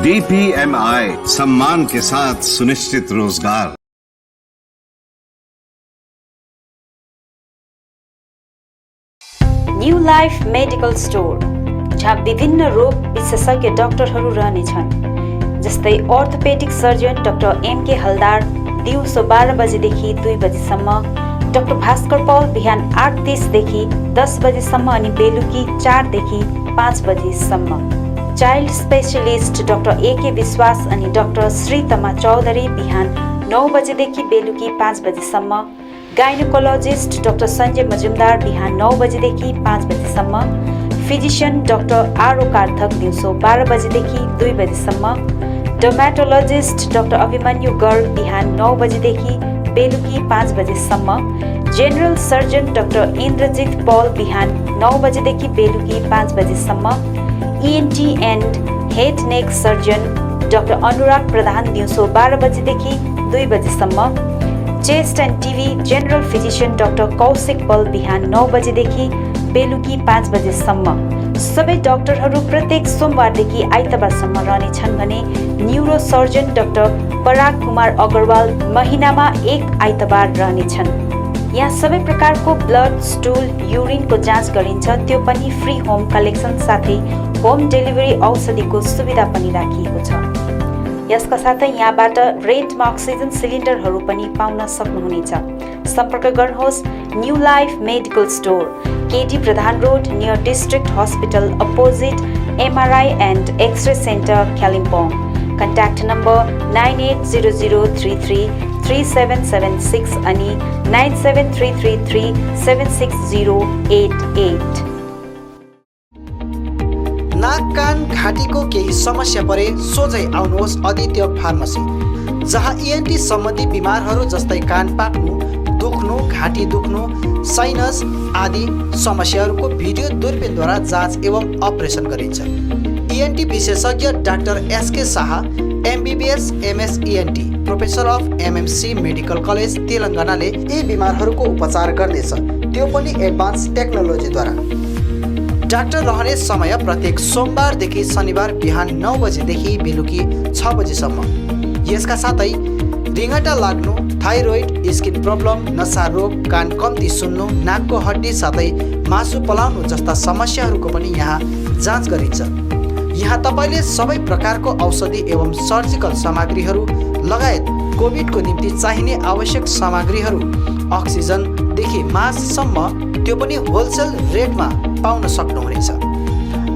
DPMI सम्मान के साथ सुनिश्चित रोजगार। New life medical store, जहाँ विभिन्न रोग विशेषज्ञ डाक्टरहरू रहनेछन्, जस्तै ऑर्थोपेडिक सर्जन डाक्टर MK हलदार दिउँसो 12 बजेदेखि 2 बजेसम्म, डाक्टर भास्कर पौल बिहान 8:30 देखि 10 बजेसम्म अनि बेलुकी 4 देखि 5 बजेसम्म। चाइल्ड स्पेशलिस्ट डाक्टर AK विश्वास अनि डाक्टर श्रीतमा चौधरी बिहान 9 बजेदेखि बेलुकी 5 बजेसम्म। गाइनोकोलोजिस्ट डाक्टर सञ्जय मजुमदार बिहान 9 बजेदेखि 5 बजेसम्म। फिजिशियन डाक्टर आरो कार्थक दिउँसो 12 बजेदेखि 2 बजेसम्म। डर्मेटोलोजिस्ट डाक्टर अभिमन्यु गर्ग बिहान 9 बजेदेखि बेलुकी 5 बजेसम्म। General surgeon doctor Indrajit Paul बिहान 9 बजेदेखि बेलुकी 5 बजेसम्म। ENT and head neck surgeon doctor Anurag Pradhan दिउँसो 12 बजेदेखि 2 बजेसम्म, chest and TB general physician doctor Kaushik Bal बिहान 9 बजेदेखि बेलुकी 5 बजेसम्म। सबै डाक्टरहरू प्रत्येक सोमबारदेखि आइतबारसम्म रहनेछन् भने न्युरो सर्जन डाक्टर पराग कुमार अग्रवाल महिनामा 1 आइतबार रहनेछन्। यहाँ सबै प्रकारको ब्लड, स्टुल, युरिनको जाँच गरिन्छ, त्यो पनि फ्री होम कलेक्सन साथै होम डेलिभरी औषधिको सुविधा पनि राखिएको छ। यसका साथै यहाँबाट रेन्टमा अक्सिजन सिलिन्डरहरू पनि पाउन सक्नुहुनेछ। सम्पर्क गर्नुहोस् new life medical store, KT Pradhan road near district hospital opposite MRI and x-ray centre Kalimpong. Contact number 980033 3776 अनि 97333 76088। नाक कान घाँटीको केही समस्या परे सोझै आउनुहोस् आदित्य फार्मेसी, जहाँ ENT सम्बन्धी बिमारहरू जस्तै कान पाक्नु, दुख्नु, घाँटी दुख्नु, साइनस आदि समस्याहरूको भिडियो दूरबीनद्वारा जाँच एवं अपरेसन गरिन्छ। ENT विशेषज्ञ doctor SK Shah MBBS MS ENT, professor of MMC medical college तेलङ्गानाले यी बिमारहरूको उपचार गर्नेछ, त्यो पनि एडभान्स टेक्नोलोजीद्वारा। डाक्टर रहने समय प्रत्येक सोमबारदेखि शनिबार बिहान 9 बजेदेखि बेलुकी 6 बजेसम्म। यसका साथै रिङ्गटा लाग्नु, थाइरोइड, स्किन प्रब्लम, नसा रोग, कान कम्ती सुन्नु, नाकको हड्डी साथै मासु पलाउनु जस्ता समस्याहरूको पनि यहाँ जाँच गरिन्छ। यहाँ तपाईँले सबै प्रकारको औषधि एवं सर्जिकल सामग्रीहरू लगायत कोभिडको निम्ति चाहिने आवश्यक सामग्रीहरू, अक्सिजनदेखि मास्कसम्म, त्यो पनि होलसेल रेटमा पाउन सक्नुहुनेछ।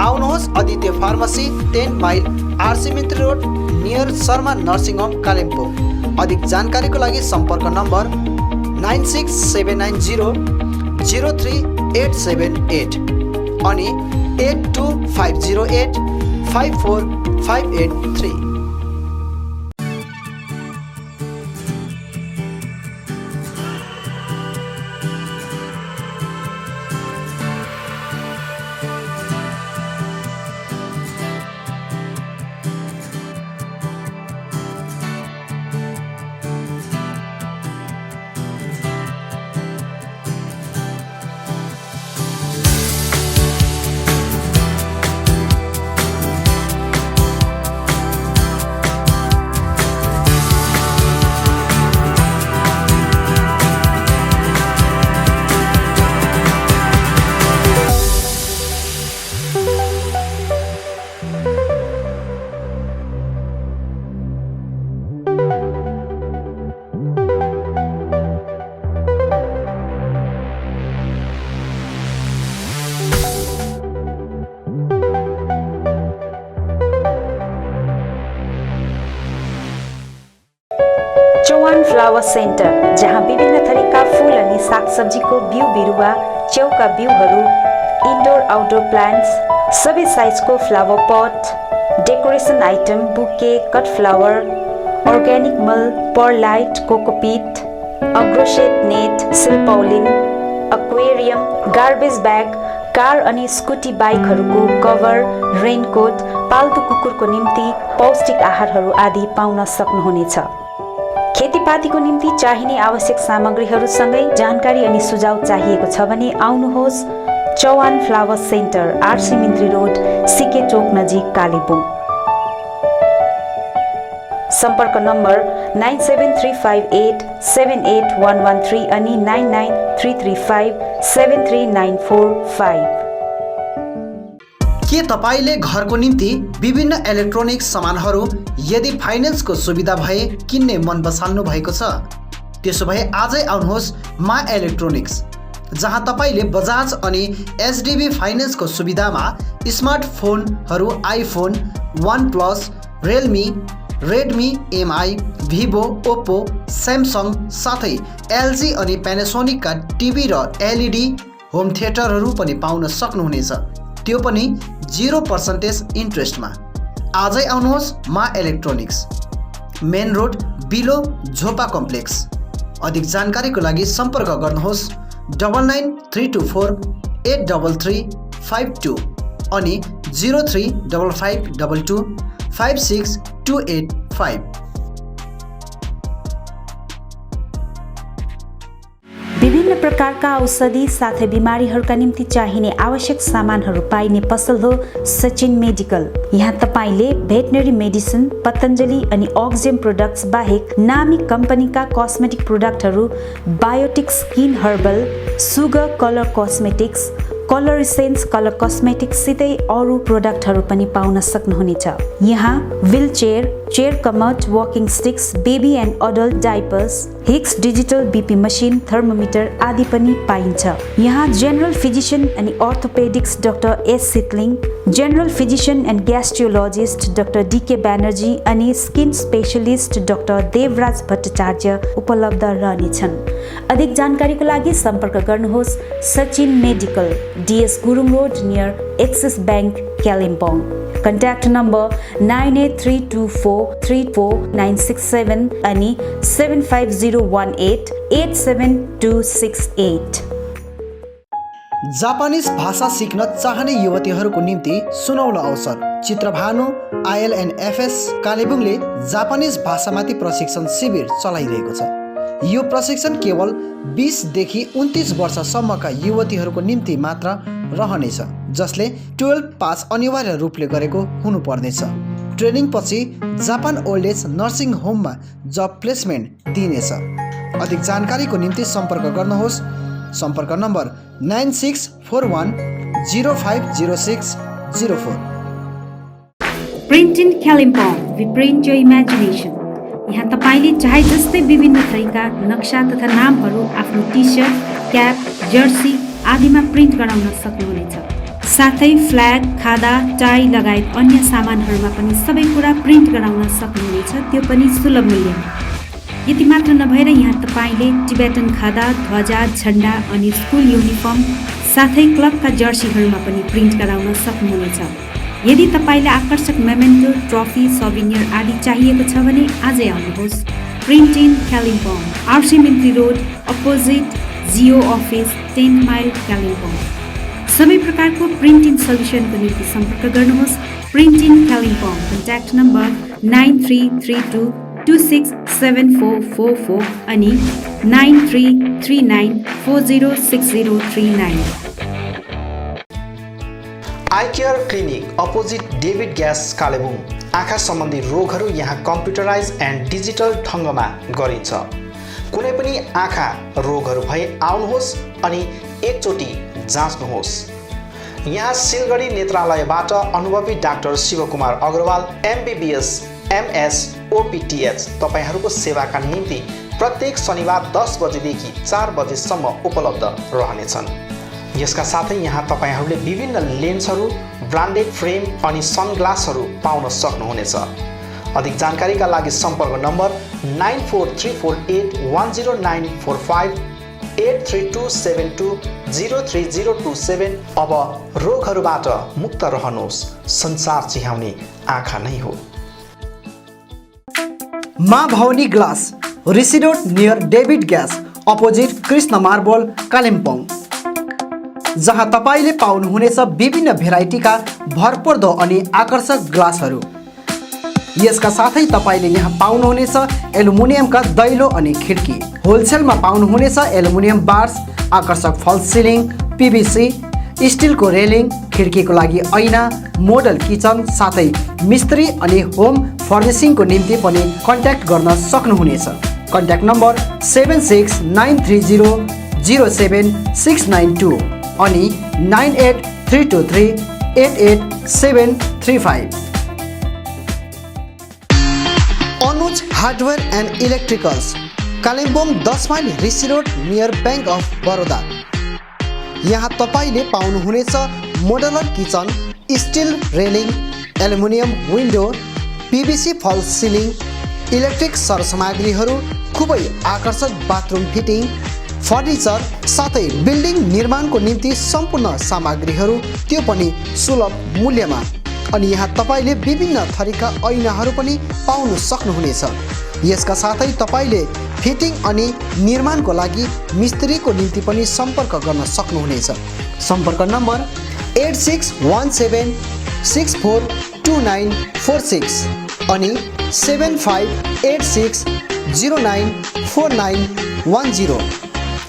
आउनुहोस् Aditya pharmacy, 10 mile RC Mitri road near Sharma nursing home Kalimpong. अधिक जानकारीको लागि सम्पर्क नम्बर 96790 03878 अनि 82508 54583। चौहान फ्लावर सेन्टर, जहाँ विभिन्न थरीका फूल अनि सागसब्जीको बिउ बिरुवा, च्याउका बिउहरू, इन्डोर आउटडोर प्लान्ट्स, सबै साइजको flower pot, decoration item, bouquet, cut flower, organic मल, perlite, cocopeat, agroset net, silpaulin, aquarium, garbage bag, car अनि स्कुटी बाइकहरूको कभर, रेनकोट, पाल्तु कुकुरको निम्ति पौष्टिक आहारहरू आदि पाउन सक्नुहुनेछ। खेतीपातीको निम्ति चाहिने आवश्यक सामग्रीहरूसँगै जानकारी अनि सुझाव चाहिएको छ भने आउनुहोस् Chauhan flower centre, RC Mitri road, CK Chowk नजिक कालिम्पोङ। सम्पर्क नम्बर 97358 78113 अनि 99335 73945। के तपाईँले घरको निम्ति विभिन्न इलेक्ट्रोनिक सामानहरू यदि फाइनेन्सको सुविधा भए किन्ने मन बसाल्नु भएको छ? त्यसो भए आजै आउनुहोस् मा इलेक्ट्रोनिक्स, जहाँ तपाईँले बजाज अनि SDB फाइनेन्सको सुविधामा स्मार्टफोनहरू iPhone, OnePlus, Realme, Redmi, MI, Vivo, Oppo, Samsung साथै LG अनि प्यानासोनिकका टिभी र LED होम थिएटरहरू पनि पाउन सक्नुहुनेछ, त्यो पनि 0% इन्ट्रेस्टमा। आजै आउनुहोस् मा इलेक्ट्रोनिक्स, मेन रोड बिलो झोपा कम्प्लेक्स। अधिक जानकारीको लागि सम्पर्क गर्नुहोस् 99324 83352 अनि 035522 56 285। विभिन्न प्रकारका औषधि साथै बिमारीहरूका निम्ति चाहिने आवश्यक सामानहरू पाइने पसल हो सचिन मेडिकल। यहाँ तपाईले भेटनरी मेडिसिन, पतञ्जलि अनि अक्जेम प्रोडक्ट्स बाहेक नामी कम्पनीका कस्मेटिक प्रोडक्टहरू, Biotique skin herbal, Sugar colour cosmetics, colour essence colour cosmetics सितै अरू प्रोडक्टहरू पनि पाउन सक्नुहुनेछ। यहाँ wheelchair, chair commode, walking sticks, baby and adult diapers, Hicks digital BP machine, thermometer आदि पनि पाइन्छ। यहाँ जनरल फिजिशियन अनि orthopaedics doctor S Sitling, general physician and gastrologist doctor DK Banerjee अनि skin specialist doctor Devraj Bhattacharya उपलब्ध रहनेछन्। अधिक जानकारीको लागि सम्पर्क गर्नुहोस् Sachin medical, DS Gurung road near axis bank, Kalimpong. Contact number 9832434967 अनि 750188728। जापानिज भाषा सिक्न चाहने युवतीहरूको निम्ति सुनौलो अवसर। चित्रभानु ILNFS कालेबुङले जापानिज भाषामाथि प्रशिक्षण शिविर चलाइरहेको छ। यो प्रशिक्षण केवल 20 देखि 29 वर्षसम्मका युवतीहरूको निम्ति मात्र रहनेछ, जसले 12 पास अनिवार्य रूपले गरेको हुनुपर्नेछ। ट्रेनिङ पछि जापान ओल्ड एज नर्सिङ होममा जब प्लेसमेन्ट दिइनेछ। अधिक जानकारीको निम्ति सम्पर्क गर्नुहोस्। सम्पर्क number 9641050604। Print in Kalimpong, we print your imagination. यहाँ तपाईले चाहे जस्तै विभिन्न थरीका नक्सा तथा नामहरू आफ्नो टी सर्ट, क्याप, जर्सी आदिमा प्रिन्ट गराउन सक्नुहुनेछ। साथै फ्ल्याग, खादा, टाई लगायत अन्य सामानहरूमा पनि सबै कुरा प्रिन्ट गराउन सक्नुहुनेछ, त्यो पनि सुलभ मूल्यमा। यति मात्र नभएर यहाँ तपाईले टिबेटन खादा, ध्वजा, झण्डा अनि स्कुल युनिफर्म साथै क्लबका जर्सीहरूमा पनि प्रिन्ट गराउन सक्नुहुनेछ। यदि तपाईले आकर्षक मेमेन्टो, ट्रफी, सौभिनियर आदि चाहिएको छ भने आजै आउनुहोस्। Print in Kalimpong, RC Mintri road opposite Jio office, 10 mile, Kalimpong. सबै प्रकारको प्रिन्टिङ सल्युसनको निम्ति सम्पर्क गर्नुहोस्। Print in Kalimpong, contact number 9332267444 अनि 9339406039। Eye care clinic opposite David gas Kalebung. आँखा सम्बन्धी रोगहरू यहाँ कम्प्युटराइज एन्ड डिजिटल ढङ्गमा गरिन्छ। कुनै पनि आँखा रोगहरू भए आउनुहोस् अनि एकचोटि जाँच्नुहोस्। यहाँ सिलगढी नेत्रालयबाट अनुभवी doctor Shivkumar Agarwal MBBS MS OPTH तपाईहरूको सेवाका निम्ति प्रत्येक शनिबार 10 बजेदेखि 4 बजेसम्म उपलब्ध रहनेछन्। यसका साथै यहाँ तपाईहरूले विभिन्न लेन्सहरू, ब्रान्डेड फ्रेम अनि सनग्लासहरू पाउन सक्नुहुनेछ। अधिक जानकारीका लागि सम्पर्क नम्बर 9434810945 83272030027। अब रोगहरूबाट मुक्त रहनुहोस्, संसार चिहाउने आँखा नै हो। Maa Bhawani glass, Rishi road near David gas opposite Krishna marble, Kalimpong, जहाँ तपाईले पाउनुहुनेछ विभिन्न भेराइटीका भरपर्दो अनि आकर्षक ग्लासहरू। यसका साथै तपाईले यहाँ पाउनुहुनेछ एल्युमिनियमका दैलो अनि खिड्की। होलसेलमा पाउनुहुनेछ एल्युमिनियम बार्स, आकर्षक फल्स सिलिङ, PVC, स्टिलको रेलिङ, खिड्कीको लागि ऐना, मोडल किचन साथै मिस्त्री अनि होम फर्निसिङको निम्ति पनि कन्ट्याक्ट गर्न सक्नुहुनेछ। कन्ट्याक्ट नम्बर 7693007692 अनि 9832388735। Anuj hardware and electricals, Kalimpong 10 mile Rishi road near bank of Baroda. यहाँ तपाईले पाउनुहुनेछ modular kitchen, steel railing, aluminium window, PVC false ceiling, electric सरसामग्रीहरू, खुबै आकर्षक बाथरुम फिटिङ, फर्निचर साथै बिल्डिङ निर्माणको निम्ति सम्पूर्ण सामग्रीहरू, त्यो पनि सुलभ मूल्यमा। अनि यहाँ तपाईले विभिन्न थरीका ऐनाहरू पनि पाउन सक्नुहुनेछ। यसका साथै तपाईले फिटिङ अनि निर्माणको लागि मिस्त्रीको निम्ति पनि सम्पर्क गर्न सक्नुहुनेछ। सम्पर्क नम्बर 8617642946 अनि 7586094910।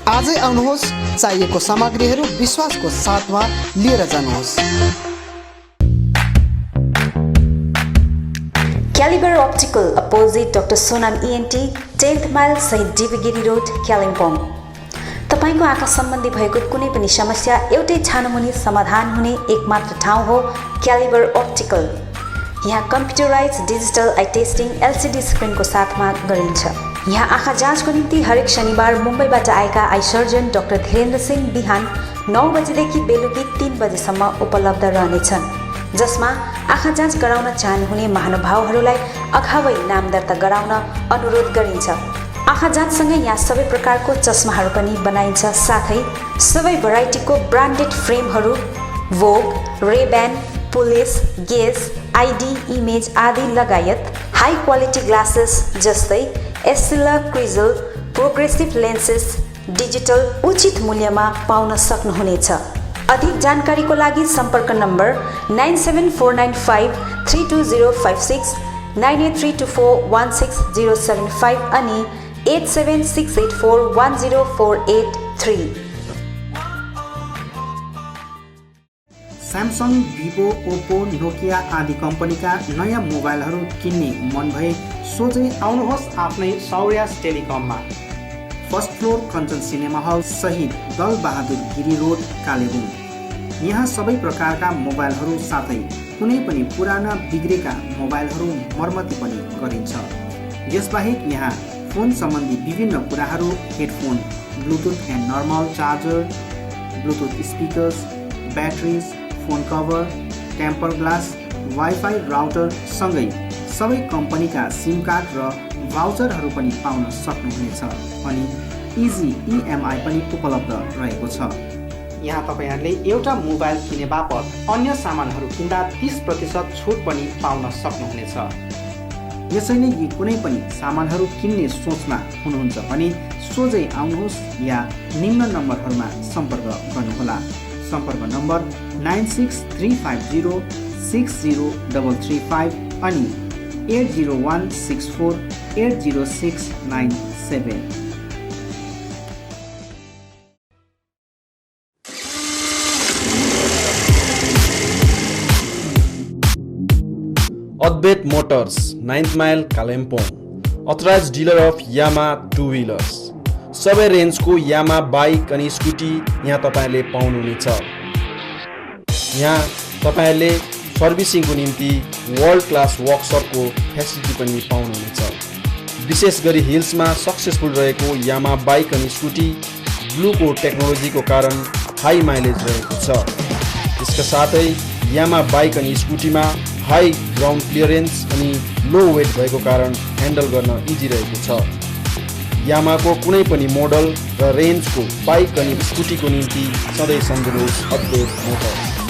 आजै आउनुहोस्, चाहिएको सामग्रीहरू विश्वासको साथमा लिएर जानुहोस्। Calibre optical opposite doctor Sonam ENT 10th mile सहित डिबीगिरी रोड कालिम्पोङ। तपाईको आँखा सम्बन्धी भएको कुनै पनि समस्या एउटै छानोमुनि समाधान हुने एकमात्र ठाउँ हो क्यालिबर अप्टिकल। यहाँ computerise digital eye testing LCD स्क्रिनको साथमा गरिन्छ। यहाँ आँखा जाँचको निम्ति हरेक शनिबार मुम्बईबाट आएका eye surgeon doctor Dhirendra Singh बिहान 9 बजेदेखि बेलुकी 3 बजेसम्म उपलब्ध रहनेछन्, जसमा आँखा जाँच गराउन चाहनुहुने महानुभावहरूलाई अगावै नाम दर्ता गराउन अनुरोध गरिन्छ। आँखा जाँचसँगै यहाँ सबै प्रकारको चस्माहरू पनि बनाइन्छ, साथै सबै भेराइटीको ब्रान्डेड फ्रेमहरू भोग, रेब्यान, पुलिस, गेज, ID, इमेज आदि लगायत हाई क्वालिटी ग्लासेस जस्तै एस्सिला, क्रिजल, प्रोग्रेसिभ लेन्सेस डिजिटल उचित मूल्यमा पाउन सक्नुहुनेछ। अधिक जानकारीको लागि सम्पर्क नम्बर 9749532056, 9832416075 अनि 8768410483। स्यामसङ, भिभो, ओप्पो, नोकिया आदि कम्पनीका नयाँ मोबाइलहरू किन्ने मन भए सोझै आउनुहोस् आफ्नै सौर्यास टेलिकममा। First floor Kanchan cinema hall सहित दल बहादुर गिरी रोड कालेबुङ। यहाँ सबै प्रकारका मोबाइलहरू साथै कुनै पनि पुराना बिग्रेका मोबाइलहरू मर्मती पनि गरिन्छ। यसबाहेक यहाँ फोन सम्बन्धी विभिन्न कुराहरू, headphone, bluetooth and normal charger, bluetooth speakers, batteries, phone cover, temper glass, wifi router सँगै सबै कम्पनीका सिम कार्ड र भाउचरहरू पनि पाउन सक्नुहुनेछ। अनि इजी EMI पनि उपलब्ध रहेको छ। यहाँ तपाईहरूले एउटा मोबाइल किने बापत अन्य सामानहरू किन्दा 30% छुट पनि पाउन सक्नुहुनेछ। यसैले यी कुनै पनि सामानहरू किन्ने सोचमा हुनुहुन्छ भने सोझै आउनुहोस् या निम्न नम्बरहरूमा सम्पर्क गर्नुहोला। सम्पर्क नम्बर 9635060335 अनि 8016480697। Advait Motors, 9th Mile, Kalimpong. Authorized dealer of Yamaha 2-wheelers. सबै रेन्जको यामा बाइक अनि स्कुटी यहाँ तपाईले पाउनुहुनेछ। यहाँ तपाईले सर्भिसिङको निम्ति वर्ल्ड क्लास वर्कसपको फेसिलिटी पनि पाउनुहुनेछ। विशेष गरी हिल्समा सक्सेसफुल रहेको यामा बाइक अनि स्कुटी ब्लूको टेक्नोलोजीको कारण हाई माइलेज रहेको छ। यसका साथै यामा बाइक अनि स्कुटीमा हाई ग्राउन्ड क्लियरेन्स अनि लो वेट भएको कारण ह्यान्डल गर्न इजी रहेको छ। यामाको कुनै पनि मोडल र रेन्जको बाइक अनि स्कुटीको निम्ति सधैँ सम्झनुहोस् अद्भुत मोटर्स।